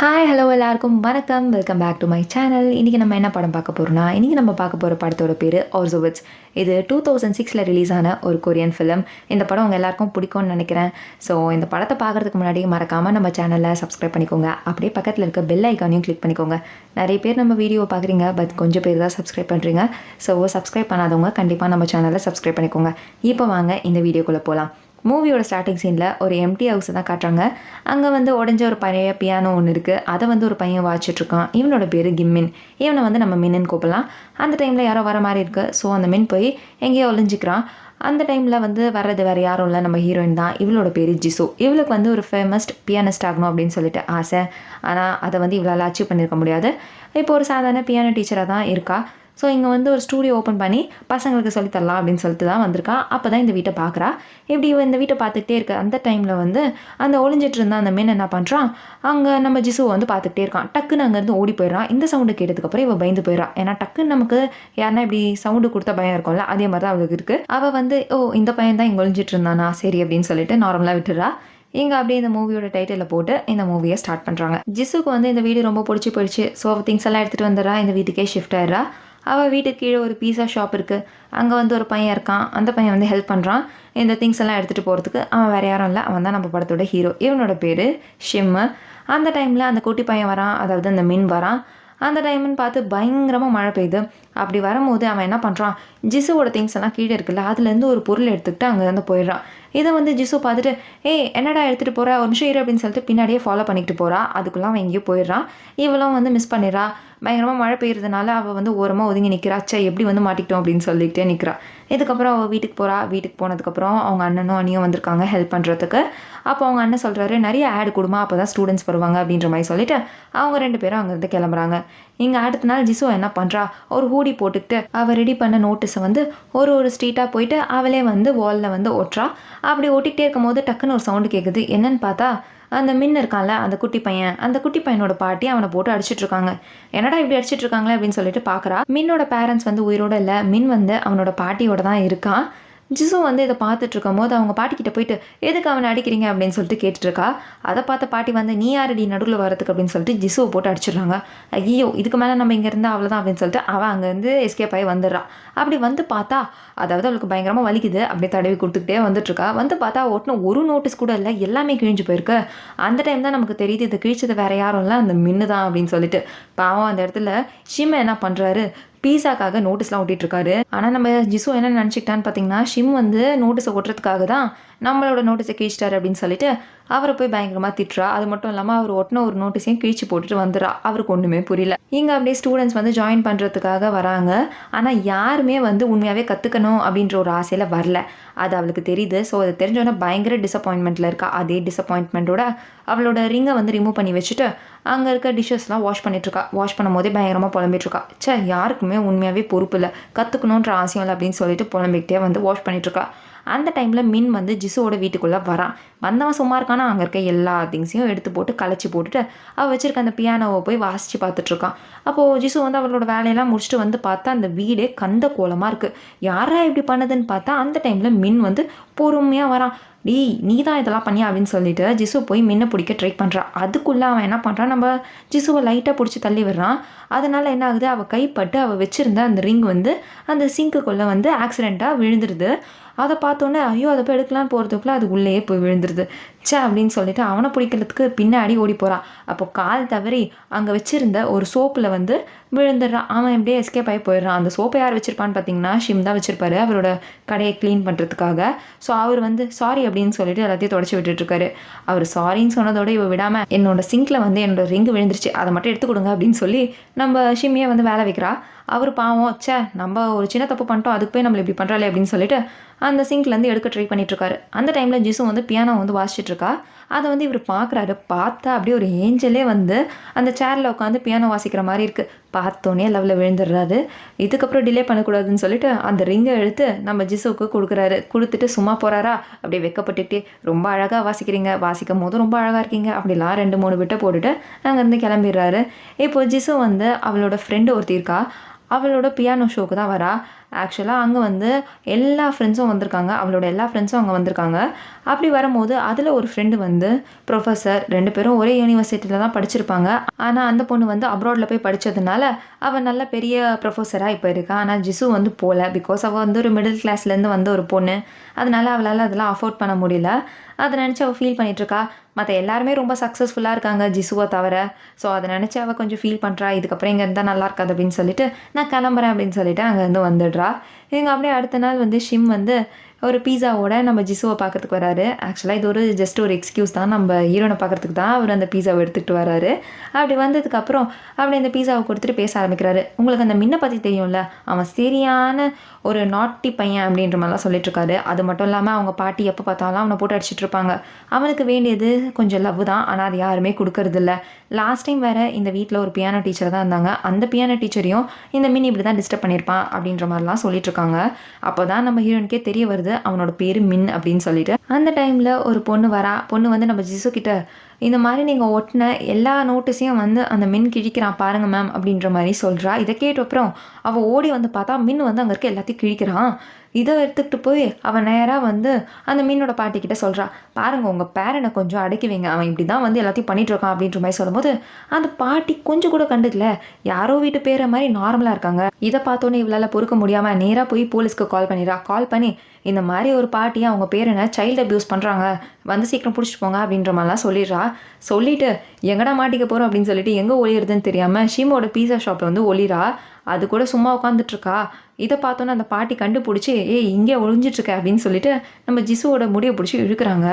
Hi hello எல்லாருக்கும் வணக்கம், welcome back to my channel. இன்றைக்கி நம்ம என்ன படம் பார்க்க போகிறோம்னா, இன்றைக்கி நம்ம பார்க்க போகிற படத்தோட பேர் ஆர்சோவிட்ஸ். இது 2006 ரிலீஸ் ஆன ஒரு கொரியன் ஃபிலிம். இந்த படம் உங்கள் எல்லாருக்கும் பிடிக்கும்னு நினைக்கிறேன். ஸோ இந்த படத்தை பார்க்குறதுக்கு முன்னாடி மறக்காமல் நம்ம சேனலில் சப்ஸ்கிரைப் பண்ணிக்கோங்க. அப்படியே பக்கத்தில் இருக்க பெல் ஐக்கானையும் கிளிக் பண்ணிக்கோங்க. நிறைய பேர் நம்ம வீடியோ பார்க்குறீங்க, பட் கொஞ்சம் பேர் தான் சப்ஸ்கிரைப் பண்ணுறீங்க. ஸோ சப்ஸ்கிரைப் பண்ணாதவங்க கண்டிப்பாக நம்ம சேனலில் சப்ஸ்கிரைப் பண்ணிக்கோங்க. இப்போ வாங்க இந்த வீடியோக்குள்ளே போகலாம். மூவியோட ஸ்டார்டிங் சீனில் ஒரு எம்டி ஹவுஸை தான் காட்டுறாங்க. அங்கே உடஞ்ச ஒரு பழைய பியானோ ஒன்று இருக்குது. அதை ஒரு பையன் வாச்சிட்ருக்கான். இவனோட பேர் கிம்மின். இவனை நம்ம மின்னு கூப்பிடலாம். அந்த டைமில் யாரோ வர மாதிரி இருக்குது. ஸோ அந்த மின் போய் எங்கேயோ ஒளிஞ்சிக்கிறான். அந்த டைமில் வர்றது வேறு யாரும் இல்லை, நம்ம ஹீரோயின் தான். இவளோட பேர் ஜிசு. இவளுக்கு ஒரு ஃபேமஸ் பியானிஸ்ட் ஆகணும் அப்படின்னு சொல்லிட்டு ஆசை. ஆனால் அதை இவளால் அச்சீவ் பண்ணியிருக்க முடியாது. இப்போ ஒரு சாதாரண பியானோ டீச்சராக தான் இருக்கா. ஸோ இங்கே ஒரு ஸ்டூடியோ ஓப்பன் பண்ணி பசங்களுக்கு சொல்லித்தரலாம் அப்படின்னு சொல்லிட்டு தான் வந்திருக்கா. அப்போ தான் இந்த வீட்டை பார்க்குறா. இப்படி இந்த வீட்டை பார்த்துக்கிட்டே இருக்க அந்த டைமில் அந்த ஒளிஞ்சிட்டு இருந்த அந்த மீன் என்ன பண்ணுறான், அங்கே நம்ம ஜிசுவை பார்த்துக்கிட்டே இருக்கான். டக்குன்னு அங்கேருந்து ஓடி போயிடறான். இந்த சவுண்டு கேட்டதுக்கப்புறம் இவள் பயந்து போயிடறான். ஏன்னா டக்குன்னு நமக்கு யாருன்னா இப்படி சவுண்டு கொடுத்த பயம் இருக்கும்ல, அதே மாதிரி தான் அவளுக்கு இருக்குது. அவள் ஓ இந்த பையன் தான் இங்கே ஒளிஞ்சிட்டு இருந்தானா, சரி அப்படின்னு சொல்லிட்டு நார்மலாக விட்டுறா. இங்கே அப்படியே இந்த மூவியோட டைட்டிலில் போட்டு இந்த மூவியை ஸ்டார்ட் பண்ணுறாங்க. ஜிசுக்கு இந்த வீடு ரொம்ப பிடிச்சி போயிடுச்சு. ஸோ திங்ஸ் எல்லாம் எடுத்துகிட்டு வந்துடுறா. இந்த வீட்டுக்கே ஷிஃப்ட் ஆயிடுறா. அவள் வீட்டுக்கு கீழே ஒரு பீஸா ஷாப் இருக்குது. அங்கே ஒரு பையன் இருக்கான். அந்த பையன் ஹெல்ப் பண்ணுறான் இந்த திங்ஸ் எல்லாம் எடுத்துகிட்டு போகிறதுக்கு. அவன் வேறு யாரும் இல்லை, அவன் தான் நம்ம படத்தோட ஹீரோ. இவனோட பேர் ஷிம்மு. அந்த டைமில் அந்த குட்டி பையன் வரான், அதாவது அந்த மின் வரான். அந்த டைம்னு பார்த்து பயங்கரமாக மழை பெய்யுது. அப்படி வரும்போது அவன் என்ன பண்ணுறான், ஜிசுவோட திங்ஸ் எல்லாம் கீழே இருக்குல்ல, அதுலேருந்து ஒரு பொருள் எடுத்துக்கிட்டு அங்கேருந்து போயிடுறான். இதை ஜிசு பார்த்துட்டு என்னடா எடுத்துகிட்டு போகிற, ஒரு நிமிஷம் இரு அப்படின்னு சொல்லிட்டு பின்னாடியே ஃபாலோ பண்ணிக்கிட்டு போகிறா. அதுக்குள்ளே அவன் எங்கேயோ போயிடுறான். இவளும் மிஸ் பண்ணிடுறா. பயங்கரமாக மழை பெய்யறதுனால அவள் ஓரமாக ஒதுங்கி நிற்கிறா. எப்படி மாட்டிக்கிட்டோம் அப்படின்னு சொல்லிக்கிட்டே நிற்கிறா. இதுக்கப்புறம் அவள் வீட்டுக்கு போகிறா. வீட்டுக்கு போனதுக்கப்புறம் அவங்க அண்ணனும் அண்ணியும் வந்திருக்காங்க ஹெல்ப் பண்ணுறதுக்கு. அப்போ அவங்க அண்ணன் சொல்கிறாரு, நிறைய ஆட் கொடுமா, அப்போ தான் ஸ்டூடெண்ட்ஸ் வருவாங்க அப்படின்ற மாதிரி சொல்லிவிட்டு அவங்க 2 பேரும் அங்கேருந்து கிளம்புறாங்க. இங்கே அடுத்த நாள் ஜிசு என்ன பண்ணுறா, ஒரு ஹூடி போட்டுக்கிட்டு அவள் ரெடி பண்ண நோட்டீஸை ஒரு ஸ்ட்ரீட்டாக போயிட்டு அவளே வாலில் ஓட்டுறா. அப்படி ஓட்டிகிட்டே இருக்கும் போது டக்குன்னு ஒரு சவுண்டு கேட்குது. என்னன்னு பார்த்தா அந்த மின் இருக்கான்ல, அந்த குட்டி பையனோட பாட்டி அவனை போட்டு அடிச்சிட்டு இருக்காங்க. என்னடா இப்படி அடிச்சிட்டு இருக்காங்களே அப்படின்னு சொல்லிட்டு பார்க்குறா. மின்னோட பேரண்ட்ஸ் உயிரோட இல்லை. மின் அவனோட பாட்டியோட தான் இருக்கான். ஜிசு இதை பார்த்துட்டு இருக்கும் போது அவங்க பாட்டிக்கிட்ட போயிட்டு எதுக்கு அவனை அடிக்கிறீங்க அப்படின்னு சொல்லிட்டு கேட்டுட்ருக்கா. அதை பார்த்த பாட்டி நீ யாரடி நடுவில் வரதுக்கு அப்படின்னு சொல்லிட்டு ஜிசுவை போட்டு அடிச்சிடுறாங்க. ஐயோ இதுக்கு மேலே நம்ம இங்கே இருந்தால் அவ்வளோதான் அப்படின்னு சொல்லிட்டு அவள் அங்கேருந்து எஸ்கேப் ஆகி வந்துடுறான். அப்படி பார்த்தா அதாவது அவளுக்கு பயங்கரமாக வலிக்குது. அப்படியே தடவி கொடுத்துக்கிட்டே வந்துட்டுருக்கா. பார்த்தா ஒட்டின ஒரு நோட்டீஸ் கூட இல்லை, எல்லாமே கிழிஞ்சு போயிருக்கு. அந்த டைம் தான் நமக்கு தெரியுது இது கிழிச்சது வேறு யாரும் இல்லை, அந்த மின்னு தான் அப்படின்னு சொல்லிட்டு. பாவம் அந்த இடத்துல ஷிம் என்ன பண்ணுறாரு, பீஸாக்காக நோட்டீஸ்லாம் ஒட்டிகிட்ருக்காரு. ஆனால் நம்ம ஜிசு என்ன நினச்சிக்கிட்டான்னு பார்த்தீங்கன்னா, ஷிம் நோட்டீஸை ஒட்டுறதுக்காக தான் நம்மளோட நோட்டீஸை கிழிச்சிட்டாரு அப்படின்னு சொல்லிட்டு அவரை போய் பயங்கரமாக திட்டுறா. அது மட்டும் இல்லாமல் அவர் ஒட்டின ஒரு நோட்டீஸையும் கிழிச்சு போட்டுட்டு வந்துடுறா. அவருக்கு ஒன்றுமே புரியல. இங்கே அப்படியே ஸ்டூடெண்ட்ஸ் ஜாயின் பண்ணுறதுக்காக வராங்க. ஆனால் யாருமே உண்மையாகவே கற்றுக்கணும் அப்படின்ற ஒரு ஆசையில் வரல. அது அவளுக்கு தெரியுது. ஸோ அதை தெரிஞ்சோன்னா பயங்கர டிசப்பாயின்மெண்ட்டில் இருக்கா. அதே டிசப்பாயின்மெண்ட்டோட அவளோட ரிங்கை ரிமூவ் பண்ணி வச்சுட்டு அங்கே இருக்க டிஷ்ஷஸ்லாம் வாஷ் பண்ணிட்டுருக்கா. வாஷ் பண்ணும் போதே பயங்கரமாக புலம்பிட்டுருக்கா. யாருக்குமே உண்மையாகவே பொறுப்பு இல்லை, கற்றுக்கணுன்ற ஆசையம் இல்லை அப்படின்னு சொல்லிட்டு புலம்பிக்கிட்டே வாஷ் பண்ணிட்டுருக்கா. அந்த டைமில் மின் ஜிசுவோட வீட்டுக்குள்ளே வரான். வந்தவன் சும்மா இருக்கானா, அங்கே இருக்க எல்லா திங்ஸையும் எடுத்து போட்டு கலைச்சி போட்டுட்டு அவள் வச்சுருக்க அந்த பியானோவை போய் வாசித்து பார்த்துட்ருக்கான். அப்போது ஜிசு அவளோட வேலையெல்லாம் முடிச்சுட்டு பார்த்தா அந்த வீடே கந்த கோலமாக இருக்குது. யாரா இப்படி பண்ணதுன்னு பார்த்தா அந்த டைமில் மின் பொறுமையாக வரான். நீ தான் இதெல்லாம் பண்ணியா அப்படின்னு சொல்லிட்டு ஜிசு போய் மின்னை பிடிக்க ட்ரை பண்ணுறான். அதுக்குள்ளே அவன் என்ன பண்ணுறான், நம்ம ஜிசுவை லைட்டாக பிடிச்சி தள்ளி விடுறான். அதனால் என்ன ஆகுது, அவள் கைப்பட்டு அவள் வச்சுருந்த அந்த ரிங் அந்த சிங்க்குள்ளே ஆக்சிடெண்ட்டாக விழுந்துருது. அதை பார்த்தோன்னே ஐயோ அதை போய் எடுக்கலான்னு போகிறதுக்குள்ளே அது உள்ளேயே போய் விழுந்துருது. அப்படின்னு சொல்லிட்டு அவனை பிடிக்கிறதுக்கு பின்னாடி ஓடி போகிறான். அப்போ கால் தவறி அங்கே வச்சுருந்த ஒரு சோப்பில் விழுந்துடுறான். அவன் எப்படியே எஸ்கேப் ஆகி போயிடுறான். அந்த சோப்பை யார் வச்சுருப்பான்னு பார்த்தீங்கன்னா ஷிம் தான் வச்சுருப்பாரு, அவரோட கடையை க்ளீன் பண்ணுறதுக்காக. ஸோ அவர் சாரி அப்படின்னு சொல்லிட்டு எல்லாத்தையும் தொடச்சி விட்டுட்டுருக்காரு. அவர் சாரின்னு சொன்னதோட இவ விடாமல் என்னோட சிங்கில் என்னோட ரிங்கு விழுந்துருச்சு, அதை மட்டும் எடுத்து கொடுங்க அப்படின்னு சொல்லி நம்ம ஷிம்மியை வேலை வைக்கிறா. அவர் பாவம் நம்ம ஒரு சின்ன தப்பு பண்ணிட்டோம், அதுக்கு போய் நம்மளை இப்படி பண்ணுறாளே அப்படின்னு சொல்லிட்டு அந்த சிங்க்லேருந்து எடுக்க ட்ரை பண்ணிட்டுருக்காரு. அந்த டைமில் ஜிசு பியானோ வாசிச்சுட்ருக்கா. அதை இவர் பார்க்குறாரு. பார்த்தா அப்படியே ஒரு ஏஞ்சலே அந்த சேரில் உட்காந்து பியானோ வாசிக்கிற மாதிரி இருக்குது. பார்த்தோன்னே லெவலில் விழுந்துடுறாரு. இதுக்கப்புறம் டிலே பண்ணக்கூடாதுன்னு சொல்லிட்டு அந்த ரிங்கை எடுத்து நம்ம ஜிசுவுக்கு கொடுக்குறாரு. கொடுத்துட்டு சும்மா போகிறாரா, அப்படியே வெக்கப்பட்டுக்கிட்டே ரொம்ப அழகாக வாசிக்கிறீங்க, வாசிக்கும் போதும் ரொம்ப அழகாக இருக்கீங்க அப்படிலாம் 2-3 விட்டை போட்டுட்டு அங்கேருந்து கிளம்பிடுறாரு. இப்போது ஜிசு அவளோட ஃப்ரெண்டு ஒருத்தி இருக்கா. அவளோட பியானோ ஷோக்கு தான் வரா. ஆக்சுவலாக அங்கே வந்து எல்லா ஃப்ரெண்ட்ஸும் வந்திருக்காங்க, அவளோட எல்லா ஃப்ரெண்ட்ஸும் அங்கே வந்திருக்காங்க. அப்படி வரும்போது அதில் ஒரு ஃப்ரெண்டு வந்து ப்ரொஃபஸர், 2 பேரும் ஒரே யூனிவர்சிட்டியில் தான் படிச்சிருப்பாங்க. ஆனால் அந்த பொண்ணு வந்து அப்ராடில் போய் படித்ததுனால அவள் நல்ல பெரிய ப்ரொஃபஸராக இப்போ இருக்கா. ஆனால் ஜிசு வந்து போகல, பிகாஸ் அவள் வந்து ஒரு மிடில் கிளாஸ்லேருந்து வந்த ஒரு பொண்ணு. அதனால அவளால் அதெல்லாம் அஃபோர்ட் பண்ண முடியல. அதை நினச்சி அவள் ஃபீல் பண்ணிகிட்ருக்கா. மற்ற எல்லாருமே ரொம்ப சக்ஸஸ்ஃபுல்லாக இருக்காங்க ஜிசுவை தவிர. ஸோ அதை நினச்சி அவள் கொஞ்சம் ஃபீல் பண்ணுறா. இதுக்கப்புறம் இங்கே இருந்தால் நல்லா இருக்காது அப்படின்னு சொல்லிட்டு நான் கிளம்புறேன் அப்படின்னு சொல்லிட்டு அங்கேருந்து வந்துடுறா. இவங்க அப்படியே அடுத்த நாள் வந்து ஷிம் வந்து ஒரு பீஸாவோட நம்ம ஜிசுவை பார்க்கறதுக்கு வராரு. ஆக்சுவலாக இது ஒரு ஜஸ்ட் ஒரு எக்ஸ்கியூஸ் தான், நம்ம ஹீரோனை பார்க்கறதுக்கு தான் அவர் அந்த பீஸாவை எடுத்துகிட்டு வராரு. அப்படி வந்ததுக்கப்புறம் அப்படி அந்த பீஸாவை கொடுத்துட்டு பேச ஆரம்பிக்கிறாரு. உங்களுக்கு அந்த மின்னை பற்றி தெரியும்ல, அவன் சரியான ஒரு நாட்டி பையன் அப்படின்ற மாதிரிலாம் சொல்லிட்டுருக்காரு. அது மட்டும் இல்லாமல் அவங்க பாட்டி எப்போ பார்த்தாலும் அவனை போட்டு அடிச்சிட்டு இருப்பாங்க. அவனுக்கு வேண்டியது கொஞ்சம் லவ் தான், ஆனால் அது யாருமே கொடுக்கறதில்ல. லாஸ்ட் டைம் வேறு இந்த வீட்டில் ஒரு பியானோ டீச்சர் தான் இருந்தாங்க. அந்த பியானோ டீச்சரையும் இந்த மின் இப்படி தான் டிஸ்டர்ப் பண்ணியிருப்பான் அப்படின்ற மாதிரிலாம் சொல்லிட்டுருக்காங்க. அப்போ தான் நம்ம ஹீரோனுக்கே தெரிய வருது அவனோட பேர் மின் அப்படின்னு சொல்லிட்டு. அந்த டைமில் ஒரு பொண்ணு வந்து நம்ம ஜிசு கிட்ட இந்த மாதிரி நீங்கள் ஒட்டின எல்லா நோட்டீஸையும் வந்து அந்த மின் கிழிக்கிறான் பாருங்க மேம் அப்படின்ற மாதிரி சொல்கிறா. இதை கேட்ட அப்புறம் அவள் ஓடி வந்து பார்த்தா மின் வந்து அங்கே இருக்க எல்லாத்தையும் கிழிக்கிறான். இதை எடுத்துக்கிட்டு போய் அவன் நேராக வந்து அந்த மீனோட பாட்டிக்கிட்ட சொல்கிறா, பாருங்க உங்கள் பேரனை கொஞ்சம் அடக்கி வைங்க, அவன் இப்படி தான் வந்து எல்லாத்தையும் பண்ணிகிட்டு இருக்கான் அப்படின்ற மாதிரி சொல்லும்போது அந்த பாட்டி கொஞ்சம் கூட கண்டுக்கல. யாரோ வீட்டு பேர மாதிரி நார்மலாக இருக்காங்க. இதை பார்த்தோன்னே இவளால் பொறுக்க முடியாமல் நேராக போய் போலீஸ்க்கு கால் பண்ணிடுறா. கால் பண்ணி இந்த மாதிரி ஒரு பாட்டியை அவங்க பேரனை சைல்டு அப்யூஸ் பண்ணுறாங்க, வந்து சீக்கிரம் பிடிச்சிட்டு போங்க அப்படின்ற மாதிரிலாம் சொல்லிடுறா. சொல்லிவிட்டு எங்கடா மாட்டிக்க போகிறோம் அப்படின்னு சொல்லிட்டு எங்கே ஒளியிறதுன்னு தெரியாமல் ஷீமோட பீஸா ஷாப்பில் வந்து ஒளிரா. அது கூட சும்மா உட்காந்துட்ருக்கா. இதை பார்த்தோன்னே அந்த பாட்டி கண்டுபிடிச்சி இங்கே ஒளிஞ்சிட்ருக்க அப்படின்னு சொல்லிட்டு நம்ம ஜிசுவோட முடியை பிடிச்சி இழுக்கிறாங்க.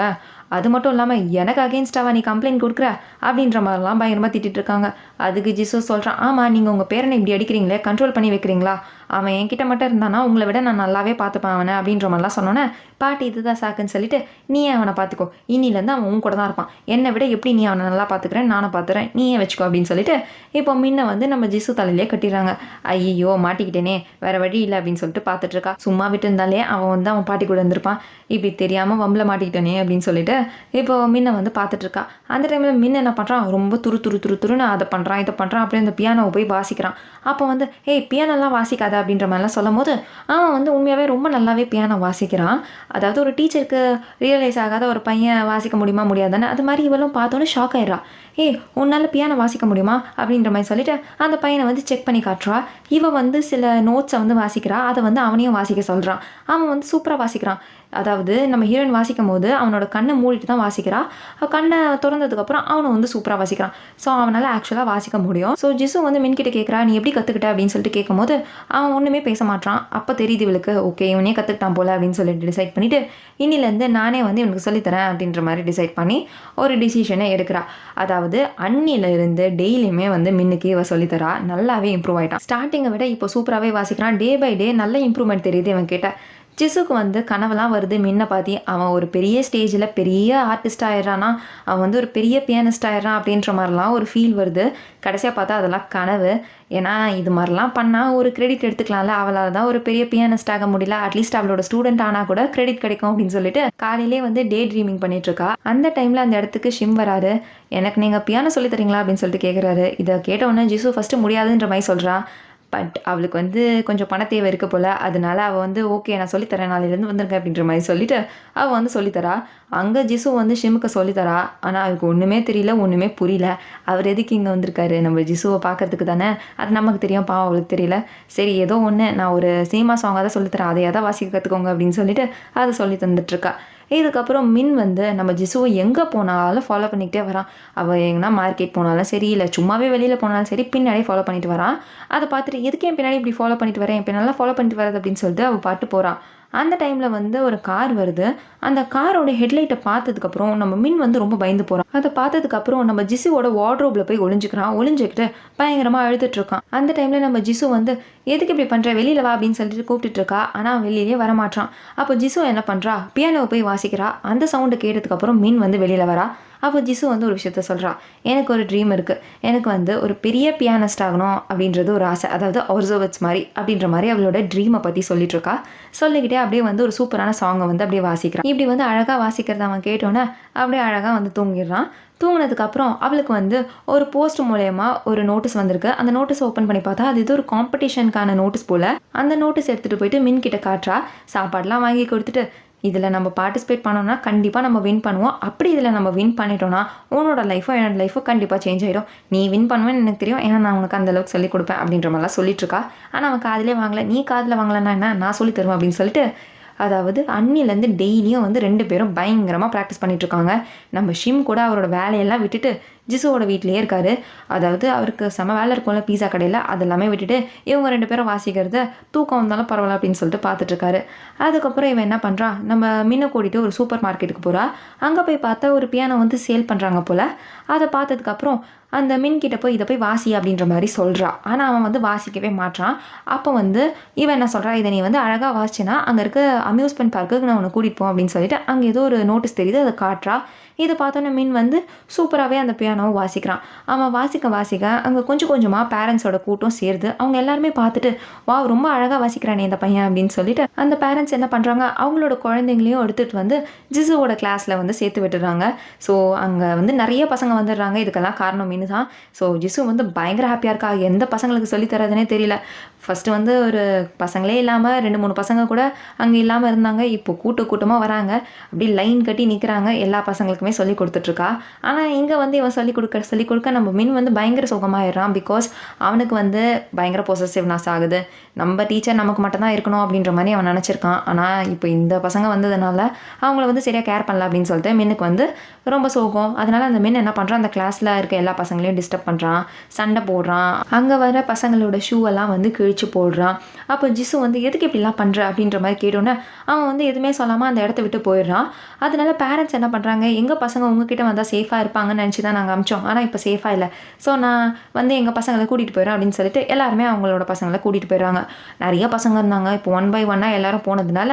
அது மட்டும் இல்லாமல் எனக்கு அகெயின்ஸ்டாவா நீ கம்ப்ளைண்ட் கொடுக்குற அப்படின்ற மாதிரிலாம் பயங்கரமாக திட்டிகிட்டு இருக்காங்க. அதுக்கு ஜிசு சொல்கிறான், ஆமாம் நீங்கள் உங்கள் பேரனை இப்படி அடிக்கிறீங்களே, கண்ட்ரோல் பண்ணி வைக்கிறீங்களா, அவன் என்கிட்ட மட்டும் இருந்தானா உங்களை விட நான் நல்லாவே பார்த்துப்பேன் அவனை அப்படின்ற மாதிரிலாம் சொன்னோன்னே பாட்டி இதுதான் சாக்குன்னு சொல்லிட்டு நீயே அவனை பார்த்துக்கோ, இன்னிலேருந்து அவன் உன் கூட தான் இருப்பான், என்னை விட எப்படி நீ அவனை நல்லா பார்த்துக்கிறேன் நானும் பார்த்துறேன், நீயே வச்சுக்கோ அப்படின்னு சொல்லிட்டு இப்போ முன்ன வந்து நம்ம ஜிசு தலையிலே கட்டிடுறாங்க. ஐயோ மாட்டிக்கிட்டேனே, வேறு வழி இல்லை அப்படின்னு சொல்லிட்டு பார்த்துட்ருக்கா. சும்மா விட்டு இருந்தாலே அவன் வந்து அவன் பாட்டி கூட இருந்திருப்பான், இப்படி தெரியாமல் வம்பில் மாட்டிக்கிட்டேனே அப்படின்னு சொல்லிட்டு இப்போ மின்ன வந்து பார்த்துட்ருக்கா. அந்த டைமில் மின்ன என்ன பண்ணுறான், ரொம்ப துருன்னு அதை பண்ணுறான் இதை பண்ணுறான். அப்படியே அந்த பியானோவை போய் வாசிக்கிறான். அப்போ வந்து பியானோலாம் வாசிக்காத அப்படின்ற மாதிரிலாம் சொல்லும் போது அவன் வந்து உண்மையாகவே ரொம்ப நல்லாவே பியானோ வாசிக்கிறான். அதாவது ஒரு டீச்சருக்கு ரியலைஸ் ஆகாத ஒரு பையன் வாசிக்க முடியுமா முடியாதானே, அது மாதிரி இவளும் பார்த்தோன்னே ஷாக் ஆயிடுறா. உன்னால் பியானோ வாசிக்க முடியுமா அப்படின்ற மாதிரி சொல்லிட்டு அந்த பையனை வந்து செக் பண்ணி காட்டுறா. இவன் வந்து சில நோட்ஸை வந்து வாசிக்கிறா, அதை வந்து அவனையும் வாசிக்க சொல்கிறான். அவன் வந்து சூப்பராக வாசிக்கிறான். அதாவது நம்ம ஹீரோயின் வாசிக்கும் போது அவனோட கண்ணை மூடிட்டு தான் வாசிக்கிறா. கண்ணை திறந்ததுக்கப்புறம் அவனை வந்து சூப்பராக வாசிக்கிறான். ஸோ அவனால் ஆக்சுவலாக வாசிக்க முடியும். ஸோ ஜிசு வந்து மின்கிட்ட கேட்குறா, நீ எப்படி கற்றுக்கிட்ட அப்படின்னு சொல்லிட்டு கேட்கும்போது அவன் ஒன்றுமே பேச மாட்டான். அப்போ தெரியுது இவளுக்கு, ஓகே இவனே கற்றுக்கிட்டான் போல அப்படின்னு சொல்லிட்டு டிசைட் பண்ணிவிட்டு இன்னிலேருந்து நானே வந்து இவனுக்கு சொல்லித்தரேன் அப்படின்ற மாதிரி டிசைட் பண்ணி ஒரு டிசிஷனை எடுக்கிறா. அதாவது அன்னிலேருந்து டெய்லியுமே வந்து மின்னுக்கு இவ சொல்லித்தரா. நல்லாவே இம்ப்ரூவ் ஆகிட்டான். ஸ்டார்டிங்கை விட இப்போ சூப்பராகவே வாசிக்கிறான். டே பை டே நல்ல இம்ப்ரூவ்மெண்ட் தெரியுது இவன் கிட்ட. ஜிசுக்கு வந்து கனவெல்லாம் வருது மின்னை பார்த்தி. அவன் ஒரு பெரிய ஸ்டேஜில் பெரிய ஆர்டிஸ்ட் ஆயிடுறானா, அவன் வந்து ஒரு பெரிய பியானிஸ்ட் ஆயிடுறான் அப்படின்ற மாதிரிலாம் ஒரு ஃபீல் வருது. கடைசியாக பார்த்தா அதெல்லாம் கனவு. ஏன்னா இது மாதிரிலாம் பண்ணால் ஒரு கிரெடிட் எடுத்துக்கலாம்ல, அவளால் தான் ஒரு பெரிய பியானிஸ்ட் ஆக முடியல, அட்லீஸ்ட் அவளோட ஸ்டூடெண்ட் ஆனால் கூட கிரெடிட் கிடைக்கும் அப்படின்னு சொல்லிட்டு காலையிலே வந்து டே ட்ரீமிங் பண்ணிட்டுருக்கா. அந்த டைமில் அந்த இடத்துக்கு ஷிம் வராரு. எனக்கு நீங்கள் பியானோ சொல்லி தரீங்களா அப்படின்னு சொல்லிட்டு கேட்குறாரு. இதை கேட்டவுடனே ஜிசு ஃபஸ்ட்டு முடியாதுன்ற மாதிரி சொல்கிறான். பட் அவளுக்கு வந்து கொஞ்சம் பண தேவை இருக்க போல், அதனால அவள் வந்து ஓகே நான் சொல்லித்தரேன் நாளையிலேருந்து வந்துருங்க அப்படின்ற மாதிரி சொல்லிவிட்டு அவள் வந்து சொல்லித்தரா. அங்கே ஜிசு வந்து ஷிமுக்கு சொல்லித்தரா. ஆனால் அவருக்கு ஒன்றுமே தெரியல, ஒன்றுமே புரியல. அவர் எதுக்கு இங்கே வந்திருக்காரு, நம்ம ஜிசுவை பார்க்கறதுக்கு தானே, அது நமக்கு தெரியும், பாவம் அவளுக்கு தெரியல. சரி ஏதோ ஒன்று, நான் ஒரு சினிமா சாங்காக தான் சொல்லித்தரேன், அதை எதாவது வாசிக்க கற்றுக்கோங்க அப்படின்னு சொல்லிட்டு அதை சொல்லி தந்துட்டுருக்கா. இதுக்கப்புறம் மின் வந்து நம்ம ஜிசுவை எங்கே போனாலும் ஃபாலோ பண்ணிக்கிட்டே வரான். அவள் எங்கன்னா மார்க்கெட் போனாலும் சரி, இல்லை சும்மாவே வெளியில் போனாலும் சரி, பின்னாடியே ஃபாலோ பண்ணிட்டு வரான். அதை பார்த்துட்டு எதுக்கு என் பின்னாடி இப்படி ஃபாலோ பண்ணிட்டு வரேன், என் பின்னாலாம் ஃபாலோ பண்ணிட்டு வரது அப்படின்னு சொல்லிட்டு அவள் பாட்டு போகிறான். அந்த டைமில் வந்து ஒரு கார் வருது. அந்த காரோட ஹெட்லைட்டை பார்த்ததுக்கப்புறம் நம்ம மின் வந்து ரொம்ப பயந்து போகிறான். அதை பார்த்ததுக்கப்புறம் நம்ம ஜிசுவோட வார்ட்ரோப்பில் போய் ஒளிஞ்சுக்கிட்டு பயங்கரமாக அழுதுட்ருக்கான். அந்த டைமில் நம்ம ஜிசு வந்து எதுக்கு இப்படி பண்ணுற, வெளியில் வா அப்படின்னு சொல்லிட்டு கூப்பிட்டுட்டு இருக்கா. ஆனால் வெளியிலே வரமாட்டான். அப்போ ஜிசு என்ன பண்ணுறா, பியானோவை போய் வாசிக்கிறா. அந்த சவுண்டு கேட்டதுக்கப்புறம் மின் வந்து வெளியில் வரா. அப்போ ஜிசு வந்து ஒரு விஷயத்த சொல்கிறா, எனக்கு ஒரு ட்ரீம் இருக்குது, எனக்கு வந்து ஒரு பெரிய பியானிஸ்ட் ஆகணும் அப்படின்றது ஒரு ஆசை, அதாவது ஒர்சோவிட்ஸ் மாதிரி அப்படின்ற மாதிரி அவளோட ட்ரீமை பற்றி சொல்லிட்டுருக்கா. சொல்லிக்கிட்டே அப்படியே வந்து ஒரு சூப்பரான சாங்கை வந்து அப்படியே வாசிக்கிறான். இப்படி வந்து அழகாக வாசிக்கிறத அவன் கேட்டோன்னே அப்படியே அழகாக வந்து தூங்கிடுறான். தூங்கினதுக்கப்புறம் அவளுக்கு வந்து ஒரு போஸ்ட் மூலயமா ஒரு நோட்டீஸ் வந்திருக்கு. அந்த நோட்டீஸ் ஓப்பன் பண்ணி பார்த்தா அது ஏதோ ஒரு காம்படிஷனுக்கான நோட்டீஸ் போல். அந்த நோட்டீஸ் எடுத்துகிட்டு போயிட்டு மின் கிட்ட காட்டுறா. சாப்பாடெலாம் வாங்கி கொடுத்துட்டு, இதில் நம்ம பார்ட்டிசிபேட் பண்ணோம்னா கண்டிப்பாக நம்ம வின் பண்ணுவோம். அப்படி இதில் நம்ம வின் பண்ணிட்டோன்னா உன்னோட லைஃபோ என்னோட லைஃபோ கண்டிப்பாக சேஞ்ச் ஆகிடும். நீ வின் பண்ணுவேன்னு எனக்கு தெரியும், ஏன்னா நான் உனக்கு அந்தளவுக்கு சொல்லிக் கொடுப்பேன் அப்படின்ற மாதிரிலாம் சொல்லிட்டுருக்கா. ஆனால் அவன் காதிலே வாங்கலை. நீ காதில் வாங்கலைன்னா என்ன, நான் சொல்லி தருவேன் அப்படின்னு சொல்லிட்டு, அதாவது அன்னிலேருந்து டெய்லியும் வந்து 2 பேரும் பயங்கரமாக ப்ராக்டிஸ் பண்ணிகிட்ருக்காங்க. நம்ம ஷிம் கூட அவரோட வேலையெல்லாம் விட்டுட்டு ஜிசுவோட வீட்லேயே இருக்கார். அதாவது அவருக்கு செம வேலை இருக்கும்ல பீஸா கடையில், அதெல்லாமே விட்டுட்டு இவங்க 2 பேரும் வாசிக்கிறத தூக்கம் வந்தாலும் பரவாயில்ல அப்படின்னு சொல்லிட்டு பார்த்துட்ருக்காரு. அதுக்கப்புறம் இவன் என்ன பண்ணுறான், நம்ம மின்னை கூட்டிகிட்டு ஒரு சூப்பர் மார்க்கெட்டுக்கு போகிறா. அங்கே போய் பார்த்தா ஒரு பியானோ வந்து சேல் பண்ணுறாங்க போல். அதை பார்த்ததுக்கப்புறம் அந்த மின்கிட்ட போய் இதை போய் வாசி அப்படின்ற மாதிரி சொல்கிறா. ஆனால் அவன் வந்து வாசிக்கவே மாட்டான். அப்போ வந்து இவன் என்ன சொல்கிறா, இதை நீ வந்து அழகாக வாசிச்சினா அங்கே இருக்க அம்யூஸ்மெண்ட் பார்க்குக்கு நான் உன்னை கூட்டிகிட்டு போவேன் அப்படின்னு சொல்லிட்டு அங்கே ஏதோ ஒரு நோட்டீஸ் தெரியுது, அதை காட்டுறா. இதை பார்த்தோன்னே மின் வந்து சூப்பராகவே அந்த பியானோவை வாசிக்கிறான். அவன் வாசிக்க அங்கே கொஞ்சம் கொஞ்சமாக பேரண்ட்ஸோட கூட்டம் சேருது. அவங்க எல்லாருமே பார்த்துட்டு, வா ரொம்ப அழகாக வாசிக்கிறானே இந்த பையன் அப்படின்னு சொல்லிட்டு அந்த பேரண்ட்ஸ் என்ன பண்ணுறாங்க, அவங்களோட குழந்தைங்களையும் எடுத்துகிட்டு வந்து ஜிசுவோட கிளாஸில் வந்து சேர்த்து விட்டுறாங்க. ஸோ அங்கே வந்து நிறைய பசங்க வந்துடுறாங்க. இதுக்கெல்லாம் காரணம் மின்னு தான். ஸோ ஜிசு வந்து பயங்கர ஹாப்பியாக இருக்கா. எந்த பசங்களுக்கு சொல்லித்தரதுனே தெரியல. ஃபஸ்ட்டு வந்து ஒரு பசங்களே இல்லாமல் 2-3 பசங்க கூட அங்கே இல்லாமல் இருந்தாங்க. இப்போ கூட்டமாக வராங்க. அப்படியே லைன் கட்டி நிற்கிறாங்க. எல்லா பசங்களுக்குமே சொல்லி கொடுத்துட்ருக்கா. ஆனால் இங்கே வந்து இவன் சொல்லிக் கொடுக்க நம்ம மின் வந்து பயங்கர சுகமாயிடுறான். பிகாஸ் அவனுக்கு வந்து பயங்கர பொசசிவ்னஸ் ஆகுது. நம்ம டீச்சர் நமக்கு மட்டும்தான் இருக்கணும் அப்படின்ற மாதிரி அவன் நினச்சிருக்கான். ஆனால் இப்போ இந்த பசங்க வந்ததுனால அவங்கள வந்து சரியாக கேர் பண்ணல அப்படின்னு சொல்லிட்டு மின்னுக்கு வந்து ரொம்ப சோகம். அதனால் அந்த மின் என்ன பண்ணுறான், அந்த கிளாஸில் இருக்க எல்லா பசங்களையும் டிஸ்டர்ப் பண்ணுறான், சண்டை போடுறான். அங்கே வர பசங்களோட ஷூவெல்லாம் வந்து கிழிச்சு போடுறான். அப்போ ஜிசு வந்து எதுக்கு இப்படிலாம் பண்ணுற அப்படின்ற மாதிரி கேட்டோன்னே அவன் வந்து எதுவுமே சொல்லாமல் அந்த இடத்த விட்டு போயிடுறான். அதனால பேரண்ட்ஸ் என்ன பண்ணுறாங்க, எங்கள் பசங்க உங்ககிட்ட வந்தால் சேஃபாக இருப்பாங்கன்னு நினச்சி தான் நாங்கள் அமிச்சோம். ஆனால் இப்போ சேஃபாக இல்லை. ஸோ நான் வந்து எங்கள் பசங்களை கூட்டிகிட்டு போயிடுறேன் அப்படின்னு சொல்லிட்டு எல்லாருமே அவங்களோட பசங்களை கூட்டிகிட்டு போயிடுறாங்க. நிறைய பசங்க இருந்தாங்க. இப்போ 1 by 1 எல்லாரும் போனதுனால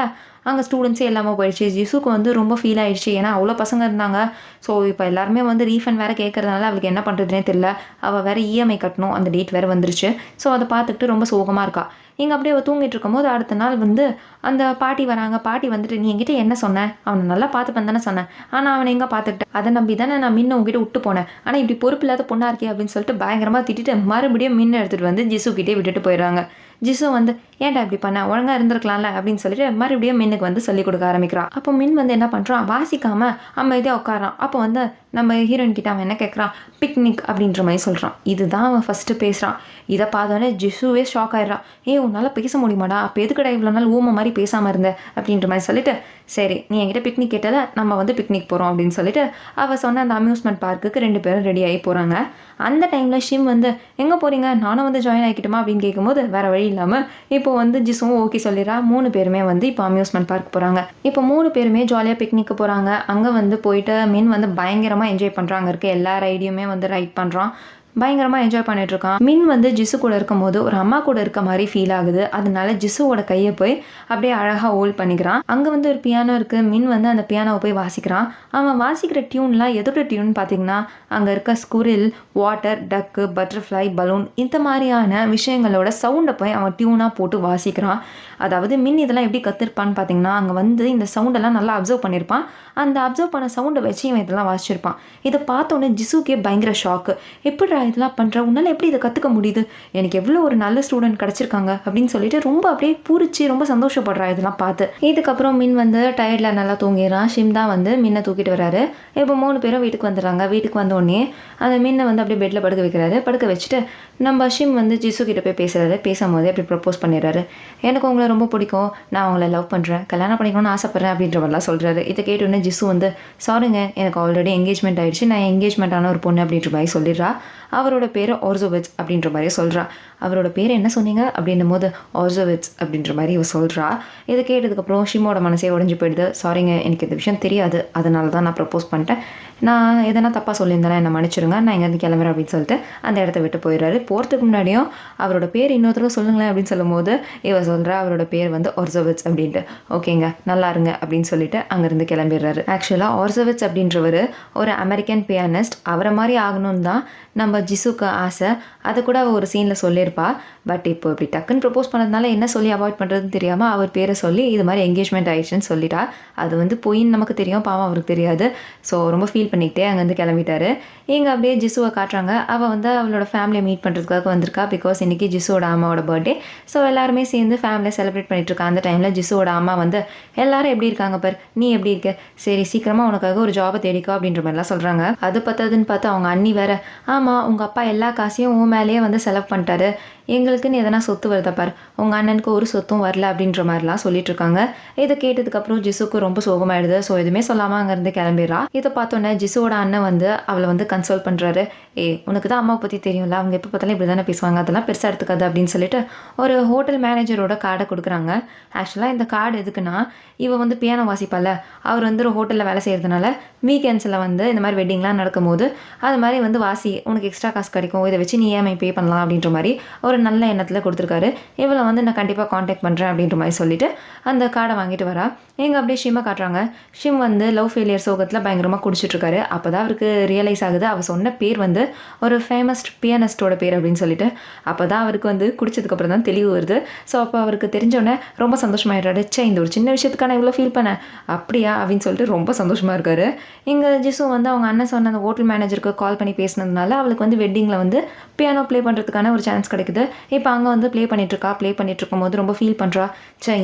அங்கே ஸ்டூடெண்ட்ஸே எல்லாமே போயிடுச்சு. ஜிசுக்கு வந்து ரொம்ப ஃபீல் ஆகிடுச்சு. ஏன்னா அவ்வளோ பசங்க இருந்தாங்க. ஸோ இப்போ எல்லாருமே வந்து ரீஃபண்ட் வேறு கேட்குறதுனால அவளுக்கு என்ன பண்ணுறதுனே தெரியல. அவள் வேறு இஎம்ஐ கட்டணும், அந்த டேட் வேறு வந்துருச்சு. ஸோ அதை பார்த்துக்கிட்டு ரொம்ப சோகமாக இருக்கா. இங்கே அப்படியே அவள் தூங்கிட்டு இருக்கும்போது அடுத்த நாள் வந்து அந்த பாட்டி வராங்க. பாட்டி வந்துட்டு, நீ என்கிட்ட என்ன சொன்னேன், அவனை நல்லா பார்த்துப்பேன் தானே சொன்னேன், ஆனால் அவனை எங்கே பார்த்துக்கிட்டேன், அதை நம்பி தானே நான் மின்ன உங்ககிட்ட விட்டு போனேன், ஆனால் இப்படி பொறுப்பு இல்லாத பொண்ணாக இருக்கே அப்படின்னு சொல்லிட்டு பயங்கரமாக திட்டிட்டு மறுபடியும் மின்ன எடுத்துகிட்டு வந்து ஜிசுக்கிட்டே விட்டுட்டு போயிடுறாங்க. ஜிசு வந்து, ஏன்டா இப்படி பண்ண, ஒழுங்காக இருந்திருக்கலாம்ல அப்படின்னு சொல்லிட்டு மறுபடியும் மின்னுக்கு வந்து சொல்லிக் கொடுக்க ஆரம்பிக்கிறான். அப்போ மின் வந்து என்ன பண்ணுறான், வாசிக்காமல் அமைதியாக உட்காரான். அப்போ வந்து நம்ம ஹீரோயின் கிட்ட அவன் என்ன கேட்குறான், பிக்னிக் அப்படின்ற மாதிரி சொல்கிறான். இதுதான் அவன் ஃபஸ்ட்டு பேசுகிறான். இதை பார்த்தோன்னே ஜிசுவே ஷாக் ஆயிடுறான். உன்னால் பேச முடியுமாடா, அப்போ எதுக்கடா இவ்வளோ நாள் ஊமை மாதிரி பேசாமல் இருந்த அப்படின்ற மாதிரி சொல்லிட்டு, சரி நீ என்கிட்ட பிக்னிக் கேட்டால நம்ம வந்து பிக்னிக் போகிறோம் அப்படின்னு சொல்லிட்டு அவள் சொன்ன அந்த அம்யூஸ்மெண்ட் பார்க்குக்கு 2 பேரும் ரெடி ஆகி போகிறாங்க. அந்த டைமில் ஷிம் வந்து, எங்கே போகிறீங்க, நானும் வந்து ஜாயின் ஆகிக்கிட்டுமா அப்படின்னு கேட்கும்போது வேறு வழி இல்லாமல் இப்போ வந்து ஜிசுவும் ஓகே சொல்லிடுறா. 3 பேருமே வந்து இப்போ அம்யூஸ்மெண்ட் பார்க் போகிறாங்க. இப்போ 3 பேருமே ஜாலியாக பிக்னிக்கு போகிறாங்க. அங்கே வந்து போயிட்டு மின் வந்து பயங்கரமாக என்ஜாய் பண்ணுறாங்க. இருக்க எல்லா ரைடையுமே வந்து ரைட் பண்ணுறான். பயங்கரமாக என்ஜாய் பண்ணிகிட்ருக்கான். மின் வந்து ஜிசு கூட இருக்கும் போது ஒரு அம்மா கூட இருக்க மாதிரி ஃபீல் ஆகுது. அதனால ஜிசுவோட கையை போய் அப்படியே அழகாக ஹோல்ட் பண்ணிக்கிறான். அங்கே வந்து ஒரு பியானோ இருக்குது. மின் வந்து அந்த பியானோவை போய் வாசிக்கிறான். அவன் வாசிக்கிற டியூன்லாம் எதோட டியூன் பார்த்தீங்கன்னா, அங்கே இருக்க ஸ்குரில், வாட்டர், டக்கு, பட்டர்ஃப்ளை, பலூன் இந்த மாதிரியான விஷயங்களோட சவுண்டை போய் அவன் டியூனாக போட்டு வாசிக்கிறான். அதாவது மின் இதெல்லாம் எப்படி கற்றுருப்பான்னு பார்த்தீங்கன்னா, அங்கே வந்து இந்த சவுண்டெல்லாம் நல்லா அப்சர்வ் பண்ணியிருப்பான். அந்த அப்சர்வ் பண்ண சவுண்டை வச்சு இவன் இதெல்லாம் வாசிச்சிருப்பான். இதை பார்த்தோன்னே ஜிசுக்கே பயங்கர ஷாக்கு. எப்படிடா இதெல்லாம் பண்ணுற, உன்னால் எப்படி இதை கற்றுக்க முடியுது, எனக்கு எவ்வளோ ஒரு நல்ல ஸ்டூடெண்ட் கிடச்சிருக்காங்க அப்படின்னு சொல்லிட்டு ரொம்ப அப்படியே பூரிச்சு ரொம்ப சந்தோஷப்படுறா இதெல்லாம் பார்த்து. இதுக்கப்புறம் மின் வந்து டயர்டில் நல்லா தூங்கிடுறான். ஷிம் தான் வந்து மின்னை தூக்கிட்டு வராரு. இப்போ 3 பேரும் வீட்டுக்கு வந்துடுறாங்க. வீட்டுக்கு வந்தோடனே அந்த மின்னை வந்து அப்படியே பெட்டில் படுக்க வைக்கிறாரு. படுக்க வச்சுட்டு நம்ம ஷிம் வந்து ஜிசு கிட்ட போய் பேசுகிறாரு. பேசும்போதே அப்படி ப்ரப்போஸ் பண்ணிடுறாரு. எனக்கு உங்களை ரொம்ப பிடிக்கும், நான் அவங்கள லவ் பண்ணுறேன், கல்யாணம் பண்ணிக்கணும்னு ஆசைப்பட்றேன் அப்படின்ற மாதிரிலாம் சொல்கிறாரு. இதை கேட்டோன்னே ஜிசு வந்து, சாரிங்க எனக்கு ஆல்ரெடி என்கேஜ்மெண்ட் ஆகிடுச்சு, நான் என்கேஜ்மெண்ட் ஆன ஒரு பொண்ணு அப்படின்ற மாதிரி சொல்லிடுறா. அவரோட பேர் ஆர்சோவிட்ஸ் அப்படின்ற மாதிரி சொல்கிறா. அவரோட பேர் என்ன சொன்னீங்க அப்படின்னும் போது ஆர்சோவிட்ஸ் அப்படின்ற மாதிரி இவ சொல்கிறா. இதை கேட்டதுக்கப்புறம் ஷிமோட மனசே உடஞ்சி போயிடுது. சாரிங்க எனக்கு இந்த விஷயம் தெரியாது, அதனால தான் நான் ப்ரப்போஸ் பண்ணிட்டேன், நான் எதனா தப்பாக சொல்லியிருந்தேன் என்னை மன்னிச்சிருங்க, நான் இங்கேருந்து கிளம்புறேன் அப்படின்னு சொல்லிட்டு அந்த இடத்த விட்டு போயிடுறாரு. போகிறதுக்கு முன்னாடியும் அவரோட பேர் இன்னொருத்தர சொல்லுங்களேன் அப்படின்னு சொல்லும்போது இவ சொல்கிறா அவரோட பேர் வந்து ஆர்சோவிட்ஸ் அப்படின்ட்டு. ஓகேங்க நல்லா இருங்க அப்படின்னு சொல்லிட்டு அங்கேருந்து கிளம்பிடுறாரு. ஆக்சுவலாக ஆர்சோவிட்ஸ் அப்படின்றவர் ஒரு அமெரிக்கன் பியானிஸ்ட். அவரை மாதிரி ஆகணும்னு தான் நம்ம ஜிசுக்கு ஆசை. அதை கூட அவள் ஒரு சீனில் சொல்லியிருப்பா. பட் இப்போ இப்படி டக்குன்னு ப்ரப்போஸ் பண்ணதுனால என்ன சொல்லி அவாய்ட் பண்ணுறதுன்னு தெரியாமல் அவர் பேரை சொல்லி இது மாதிரி என்கேஜ்மெண்ட் ஆயிடுச்சுன்னு சொல்லிட்டா. அது வந்து பொய்ன்னு நமக்கு தெரியும், பாவம் அவருக்கு தெரியாது. ஸோ ரொம்ப ஃபீல் பண்ணிக்கிட்டே அங்கேருந்து கிளம்பிட்டாரு. இங்கே அப்படியே ஜிசுவை காட்டுறாங்க. அவள் வந்து அவளோட ஃபேமிலியை மீட் பண்ணுறதுக்காக வந்திருக்கா. பிகாஸ் இன்றைக்கி ஜிசுவோட அம்மாவோட பர்த்டே. ஸோ எல்லாருமே சேர்ந்து ஃபேமிலியை செலிப்ரேட் பண்ணிகிட்ருக்கா. அந்த டைமில் ஜிசுவோட அம்மா வந்து எல்லாரும் எப்படி இருக்காங்க பார், நீ எப்படி இருக்க, சரி சீக்கிரமாக உனக்காக ஒரு ஜாபை தேடிக்கோ அப்படின்ற மாதிரிலாம் சொல்கிறாங்க. அது பத்தாதுன்னு பார்த்து அவங்க அண்ணி வேற, ஆமாம் உங்கள் அப்பா எல்லா காசையும் உன் மேலேயே வந்து செலவு பண்ணிட்டாரு, எங்களுக்குன்னு எதனா சொத்து வருதா பார், உங்கள் அண்ணனுக்கு ஒரு சொத்தும் வரல அப்படின்ற மாதிரிலாம் சொல்லிட்டு இருக்காங்க. இதை கேட்டதுக்கப்புறம் ஜிசுக்கு ரொம்ப சோகமாயிடுது. ஸோ எதுவுமே சொல்லாமல் அங்கேருந்து கிளம்பிடுறா. இதை பார்த்தோன்னே ஜிசுவோட அண்ணன் வந்து அவளை வந்து கன்சோல் பண்ணுறாரு. உனக்கு தான் அம்மாவை பற்றி தெரியும்ல, அவங்க எப்போ பார்த்தாலும் இப்படி தானே பேசுவாங்க, அதெல்லாம் பெருசாக எடுத்துக்காது அப்படின்னு சொல்லிட்டு ஒரு ஹோட்டல் மேனேஜரோட கார்டை கொடுக்குறாங்க. ஆக்சுவலாக இந்த கார்டு எதுக்குன்னா, இவ வந்து பியானோ வாசிப்பால, அவர் வந்து ஒரு ஹோட்டலில் வேலை செய்கிறதுனால வீக்கெண்ட்ஸில் வந்து இந்த மாதிரி வெட்டிங்லாம் நடக்கும்போது அது மாதிரி வந்து வாசி, உனக்கு எக்ஸ்ட்ரா காசு கிடைக்கும், இதை வச்சு நீ EMI பே பண்ணலாம் அப்படின்ற மாதிரி ஒரு நல்ல எண்ணத்தில் கொடுத்துருக்காரு. இவளை வந்து நான் கண்டிப்பாக காண்டாக்ட் பண்ணுறேன் அப்படின்ற மாதிரி சொல்லிட்டு அந்த கார்டை வாங்கிட்டு வரா. எங்கள் அப்படியே ஷிம்மை காட்டுறாங்க. ஷிம் வந்து லவ் ஃபெயிலியர் சோகத்தில் பயங்கரமாக குடிச்சிட்ருக்காரு. அப்போ தான் அவருக்கு ரியலைஸ் ஆகுது அவள் சொன்ன பேர் வந்து ஒரு ஃபேமஸ் பியானிஸ்டோட பேர் அப்படின்னு சொல்லிட்டு. அப்போ தான் அவருக்கு வந்து குடிச்சதுக்கப்புறம் தான் தெளிவு வருது. ஸோ அப்போ அவருக்கு தெரிஞ்சோடனே ரொம்ப சந்தோஷமாயிடுறாரு. இந்த ஒரு சின்ன விஷயத்துக்கான இவ்வளோ ஃபீல் பண்ணேன் அப்படியா அப்படின்னு சொல்லிட்டு ரொம்ப சந்தோஷமாக இருக்காரு. இங்கே ஜிசு வந்து அவங்க அண்ணன் சொன்ன அந்த ஹோட்டல் மேனேஜருக்கு கால் பண்ணி பேசினதுனால அவளுக்கு வந்து வெட்டிங்கில் வந்து பியானோ ப்ளே பண்ணுறதுக்கான ஒரு சான்ஸ் கிடைக்குது. இப்போ அங்கே வந்து ப்ளே பண்ணிகிட்ருக்கும் போது ரொம்ப ஃபீல் பண்ணுறா.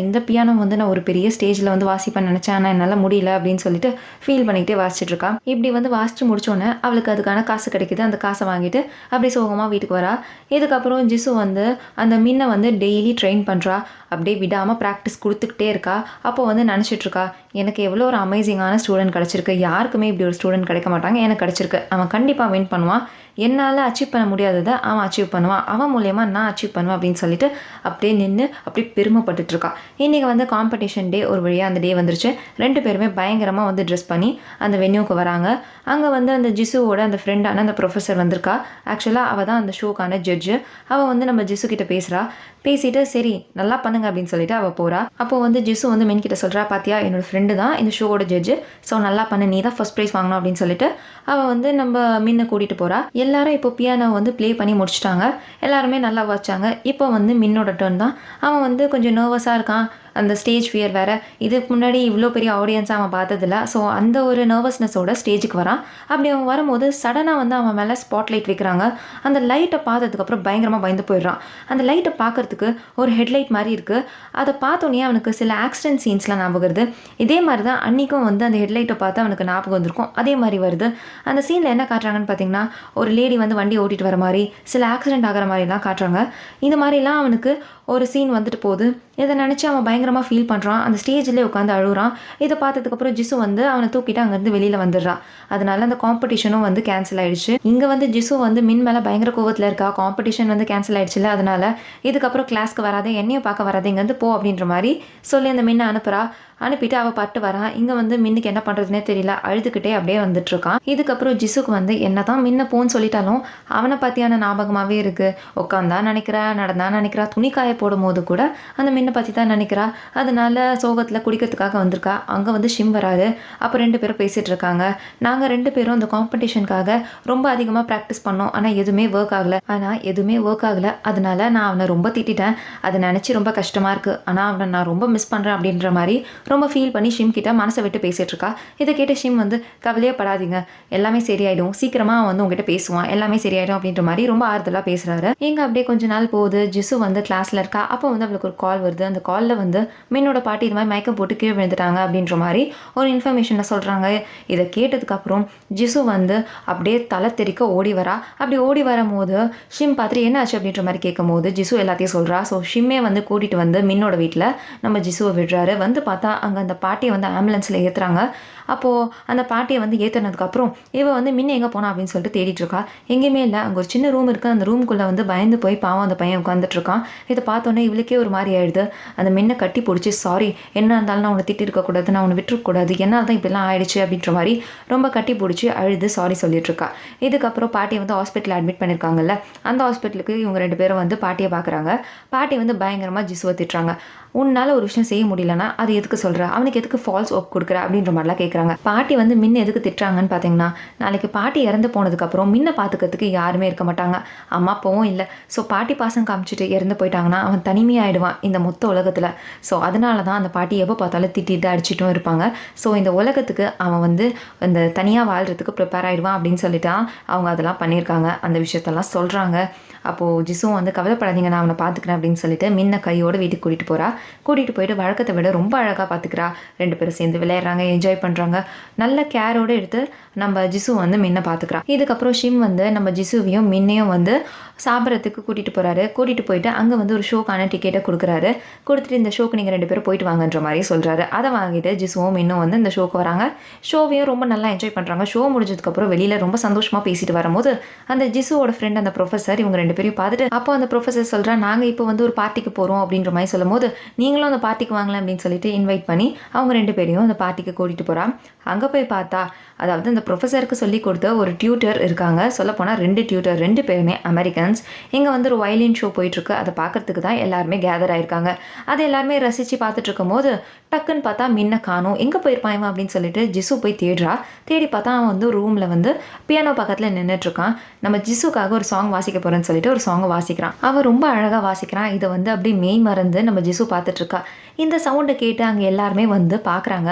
இந்த பியானோ வந்து நான் ஒரு பெரிய ஸ்டேஜில் வந்து வாசிப்பேன் நினச்சேன், ஆனால் என்னால் முடியல அப்படின்னு சொல்லிட்டு ஃபீல் பண்ணிக்கிட்டே வாசிச்சுட்டு இருக்கா. இப்படி வந்து வாசித்து முடிச்சோன்னே அவளுக்கு அதுக்கான காசு கிடைக்குது. அந்த காசை வாங்கிட்டு அப்படியே சோகமாக வீட்டுக்கு வரா. இதுக்கப்புறம் ஜிசு வந்து அந்த மின்னை வந்து டெய்லி ட்ரெயின் பண்ணுறா. அப்படியே விடாமல் ப்ராக்டிஸ் கொடுத்துக்கிட்டே இருக்கா. அப்போ வந்து நினச்சிட்ருக்கா, எனக்கு எவ்வளோ ஒரு அமேசிங்கான ஸ்டூடெண்ட் கிடச்சிருக்கு, யாருக்குமே இப்படி ஒரு ஸ்டூடெண்ட் கிடைக்க மாட்டாங்க, எனக்கு கிடச்சிருக்கு, அவன் கண்டிப்பாக வின் பண்ணுவான், என்னால் அச்சீவ் பண்ண முடியாததை அவன் அச்சீவ் பண்ணுவான், அவன் மூலயமா நான் அச்சீவ் பண்ணுவேன் அப்படின்னு சொல்லிட்டு அப்படியே நின்று அப்படியே பெருமைப்பட்டுட்ருக்கா. இன்றைக்கி வந்து காம்படிஷன் டே, ஒரு வழியாக அந்த டே வந்துருச்சு. 2 பேருமே பயங்கரமாக வந்து ட்ரெஸ் பண்ணி அந்த வென்யூக்கு வராங்க. அங்கே வந்து அந்த ஜிசுவோட அந்த ஃப்ரெண்டான அந்த ப்ரொஃபஸர் வந்திருக்கா. ஆக்சுவலாக அவள் தான் அந்த ஷோக்கான ஜட்ஜு. அவள் வந்து நம்ம ஜிசு கிட்ட பேசுகிறா. பேசிட்டு சரி நல்லா பண்ணுங்க அப்படின்னு சொல்லிட்டு அவள் போகிறா. அப்போது வந்து ஜிசு வந்து மின் கிட்ட சொல்கிறா, பாத்தியா என்னோடய ஃப்ரெண்டு தான் இந்த ஷோவோட ஜட்ஜு, ஸோ நல்லா பண்ணு, நீ தான் ஃபஸ்ட் ப்ரைஸ் வாங்கணும் அப்படின்னு சொல்லிட்டு அவள் வந்து நம்ம மின்னை கூட்டிகிட்டு போகிறா. எல்லாரும் இப்போ பியானோ வந்து ப்ளே பண்ணி முடிச்சிட்டாங்க. எல்லாருமே நல்லா வச்சாங்க. இப்போ வந்து மின்னோட டர்ன் தான். அவன் வந்து கொஞ்சம் நர்வஸாக இருக்கான். அந்த ஸ்டேஜ் ஃபியர் வேறு. இதுக்கு முன்னாடி இவ்வளோ பெரிய ஆடியன்ஸாக அவன் பார்த்ததில்ல. ஸோ அந்த ஒரு நர்வஸ்னஸோட ஸ்டேஜுக்கு வரான். அப்படி அவன் வரும்போது சடனாக வந்து அவன் மேலே ஸ்பாட்லைட் வைக்கிறாங்க. அந்த லைட்டை பார்த்ததுக்கப்புறம் பயங்கரமாக பயந்து போயிடுறான். அந்த லைட்டை பார்க்குறதுக்கு ஒரு ஹெட்லைட் மாதிரி இருக்குது. அதை பார்த்தோன்னே அவனுக்கு சில ஆக்சிடென்ட் சீன்ஸ்லாம் ஞாபகம் வருது. இதே மாதிரி தான் அன்றைக்கும் வந்து அந்த ஹெட்லைட்டை பார்த்து அவனுக்கு ஞாபகம் வந்திருக்கும். அதே மாதிரி வருது. அந்த சீனில் என்ன காட்டுறாங்கன்னு பார்த்தீங்கன்னா, ஒரு லேடி வந்து வண்டி ஓட்டிகிட்டு வர மாதிரி, சில ஆக்சிடென்ட் ஆகிற மாதிரிலாம் காட்டுறாங்க. இந்த மாதிரிலாம் அவனுக்கு ஒரு சீன் வந்துட்டு போகுது. இதை நினச்சி அவன் பயங்கரமாக ஃபீல் பண்ணுறான். அந்த ஸ்டேஜ்லேயே உட்காந்து அழுகுறான். இதை பார்த்ததுக்கப்புறம் ஜிசு வந்து அவனை தூக்கிட்டு அங்கேருந்து வெளியில் வந்துடுறான். அதனால அந்த காம்படிஷனும் வந்து கேன்சல் ஆகிடுச்சு. இங்கே வந்து ஜிசு வந்து மின் மேலே பயங்கர கோவத்தில் இருக்கா. காம்படிஷன் வந்து கேன்சல் ஆகிடுச்சுல, அதனால இதுக்கப்புறம் கிளாஸ்க்கு வராது, என்னையும் பார்க்க வராது, இங்கேருந்து போ அப்படின்ற மாதிரி சொல்லி அந்த மின்னை அனுப்பிட்டு அவள் பட்டு வரான். இங்கே வந்து மின்னுக்கு என்ன பண்ணுறதுனே தெரியல, அழுதுகிட்டே அப்படியே வந்துட்டுருக்கான். இதுக்கப்புறம் ஜிசுக்கு வந்து என்ன தான் மின்ன போன்னு சொல்லிட்டாலும் அவனை பற்றியான ஞாபகமாகவே இருக்குது. உட்காந்தா நினைக்கிறா, நடந்தா நினைக்கிறா, துணிக்காய போடும் போது கூட அந்த மின்னை பற்றி தான் நினைக்கிறா. அதனால சோகத்தில் குடிக்கிறதுக்காக வந்திருக்கா. அங்கே வந்து ஷிம் வராரு. அப்போ 2 பேரும் பேசிகிட்டு இருக்காங்க. நாங்கள் 2 பேரும் இந்த காம்படிஷனுக்காக ரொம்ப அதிகமாக ப்ராக்டிஸ் பண்ணோம், ஆனால் எதுவுமே ஒர்க் ஆகலை. அதனால நான் அவனை ரொம்ப திட்டிட்டேன். அதை நினச்சி ரொம்ப கஷ்டமாக இருக்குது. ஆனால் அவனை நான் ரொம்ப மிஸ் பண்ணுறேன் அப்படின்ற மாதிரி ரொம்ப ஃபீல் பண்ணி ஷிம் கிட்ட மனசை விட்டு பேசிகிட்டு இருக்கா. இதை கேட்டு ஷிம் வந்து கவலையே படாதீங்க, எல்லாமே சரியாயிடும், சீக்கிரமாக வந்து உங்ககிட்ட பேசுவான், எல்லாமே சரியாயிடும் அப்படின்ற மாதிரி ரொம்ப ஆறுதலாக பேசுகிறாரு. இங்கே அப்படியே கொஞ்ச நாள் போகுது. ஜிசு வந்து கிளாஸில் இருக்கா. அப்போ வந்து அவளுக்கு ஒரு கால் வருது. அந்த காலில் வந்து மின்னோட பாட்டி இது மாதிரி மயக்கம் போட்டு கீழே விழுந்துட்டாங்க அப்படின்ற மாதிரி ஒரு இன்ஃபர்மேஷனை சொல்கிறாங்க. இதை கேட்டதுக்கப்புறம் ஜிசு வந்து அப்படியே தலை தெறிக்க ஓடி வரா. அப்படி ஓடி வரும்போது ஷிம் பார்த்துட்டு என்ன ஆச்சு அப்படின்ற மாதிரி கேட்கும் போது ஜிசு எல்லாத்தையும் சொல்கிறா. ஸோ ஷிம்மே வந்து கூட்டிகிட்டு வந்து மின்னோட வீட்டில் நம்ம ஜிசுவை விடுறாரு. வந்து பார்த்தா அங்கே அந்த பாட்டியை வந்து ஆம்புலன்ஸில் ஏற்றுறாங்க. அப்போது அந்த பாட்டியை வந்து ஏற்றுனதுக்கப்புறம் இவள் வந்து மின்ன எங்கே போனா அப்படின்னு சொல்லிட்டு தேடிட்டு இருக்கா. எங்கேயுமே இல்லை. அங்கே ஒரு சின்ன ரூம் இருக்குது. அந்த ரூமுக்குள்ளே வந்து பயந்து போய் பாவம் அந்த பையன் உட்காந்துட்ருக்கான். இதை பார்த்தோன்னே இவளுக்கே ஒரு மாதிரி ஆயிடுது. அந்த மின்னை கட்டி பிடிச்சி சாரி, என்ன இருந்தாலும் நான் உன்னை திட்டி இருக்கக்கூடாது, நான் உன்னை விட்டுருக்கூடாது, என்னால் தான் இப்படிலாம் ஆயிடுச்சு அப்படின்ற மாதிரி ரொம்ப கட்டி பிடிச்சி அழுது சாரி சொல்லிட்டுருக்கா. இதுக்கப்புறம் பாட்டியை வந்து ஹாஸ்பிட்டலில் அட்மிட் பண்ணியிருக்காங்கல்ல, அந்த ஹாஸ்பிட்டலுக்கு இவங்க 2 பேரும் வந்து பாட்டியை பார்க்குறாங்க. பாட்டி வந்து பயங்கரமாக ஜிசுவை திட்டுறாங்க. உன்னால் ஒரு விஷயம் செய்ய முடியலன்னா அது எதுக்கு சொல்கிற, அவனுக்கு எதுக்கு ஃபால்ஸ் ஒப் கொடுக்குற அப்படின்ற மாதிரிலாம் கேட்குறாங்க. பாட்டி வந்து மின்ன எதுக்கு திட்டுறாங்கன்னு பார்த்தீங்கன்னா, நாளைக்கு பாட்டி இறந்து போனதுக்கப்புறம் மின்ன பார்த்துக்கிறதுக்கு யாருமே இருக்க மாட்டாங்க, அம்மா அப்பாவும் இல்லை. ஸோ பாட்டி பாசம் காமிச்சிட்டு இறந்து போயிட்டாங்கன்னா அவன் தனிமையாயிடுவான் இந்த மொத்த உலகத்தில். ஸோ அதனால தான் அந்த பாட்டி எப்போ பார்த்தாலும் திட்டிட்டு அடிச்சிட்டும் இருப்பாங்க. ஸோ இந்த உலகத்துக்கு அவன் வந்து இந்த தனியாக வாழ்கிறதுக்கு ப்ரிப்பேர் ஆகிடுவான் அப்படின்னு சொல்லிட்டு அவங்க அதெல்லாம் பண்ணியிருக்காங்க. அந்த விஷயத்தெல்லாம் சொல்கிறாங்க. அப்போது ஜிசுவும் வந்து கவலைப்படாதீங்க, நான் அவனை பார்த்துக்கிறேன் அப்படின்னு சொல்லிட்டு மின்ன கையோடு வீட்டுக்கு கூட்டிகிட்டு போகிறா. கூட்டிகிட்டு போயிட்டு வழக்கத்தை விட ரொம்ப அழகாக பார்த்துக்கிறா. 2 பேரும் சேர்ந்து விளையாடுறாங்க, என்ஜாய் பண்ணுறாங்க. நல்ல கேரோடு எடுத்து நம்ம ஜிசு வந்து மின்ன பார்த்துக்கிறா. இதுக்கப்புறம் ஷிம் வந்து நம்ம ஜிசுவையும் மின்னையும் வந்து சாப்பிட்றதுக்கு கூட்டிகிட்டு போகிறாரு. கூட்டிகிட்டு போயிட்டு அங்கே வந்து ஒரு ஷோக்கான டிக்கெட்டை கொடுக்குறாரு. கொடுத்துட்டு இந்த ஷோக்கு நீங்கள் 2 பேரும் போயிட்டு வாங்கன்ற மாதிரி சொல்கிறாரு. அதை வாங்கிட்டு ஜிசுவும் மின்னும் வந்து இந்த ஷோக்கு வராங்க. ஷோவையும் ரொம்ப நல்லா என்ஜாய் பண்ணுறாங்க. ஷோ முடிஞ்சதுக்கப்புறம் வெளியில் ரொம்ப சந்தோஷமாக பேசிட்டு வரும்போது அந்த ஜிசுவோட ஃப்ரெண்ட் அந்த ப்ரொஃபஸர் இவங்க 2 பேரையும் பார்த்துட்டு, அப்போ அந்த ப்ரொஃபஸர் சொல்கிறா, நாங்கள் இப்போ வந்து ஒரு பார்ட்டிக்கு போகிறோம் அப்படின்ற மாதிரி சொல்லும் போது, நீங்களும் அந்த பார்ட்டிக்கு வாங்கலாம் அப்படின்னு சொல்லிட்டு இன்வைட் பண்ணி அவங்க 2 பேரையும் அந்த பார்ட்டிக்கு கூட்டிகிட்டு போகிறா. அங்கே போய் பார்த்தா, அதாவது அந்த ப்ரொஃபஸருக்கு சொல்லி கொடுத்த ஒரு டியூட்டர் இருக்காங்க. சொல்லப்போனால் 2 டியூட்டர், 2 பேருமே அமெரிக்கன்ஸ். இங்கே வந்து ஒரு வயலின் ஷோ போயிட்டுருக்கு. அதை பார்க்கறதுக்கு தான் எல்லாருமே கேதர் ஆயிருக்காங்க. அதை எல்லாருமே ரசித்து பார்த்துட்டு இருக்கும் போது டக்குன்னு பார்த்தா மின்ன காணும். எங்கே போயிருப்பான் இவன் அப்படின்னு சொல்லிட்டு ஜிசு போய் தேடுறா. தேடி பார்த்தா அவன் வந்து ரூமில் வந்து பியானோ பக்கத்தில் நின்றுட்டுருக்கான். நம்ம ஜிசுக்காக ஒரு சாங் வாசிக்க போகிறேன்னு சொல்லிட்டு ஒரு சாங்கை வாசிக்கிறான். அவன் ரொம்ப அழகாக வாசிக்கிறான். இதை வந்து அப்படியே மெய் மறந்து நம்ம ஜிசு பார்த்துட்ருக்கா. இந்த சவுண்டை கேட்டு அங்கே எல்லாருமே வந்து பார்க்குறாங்க.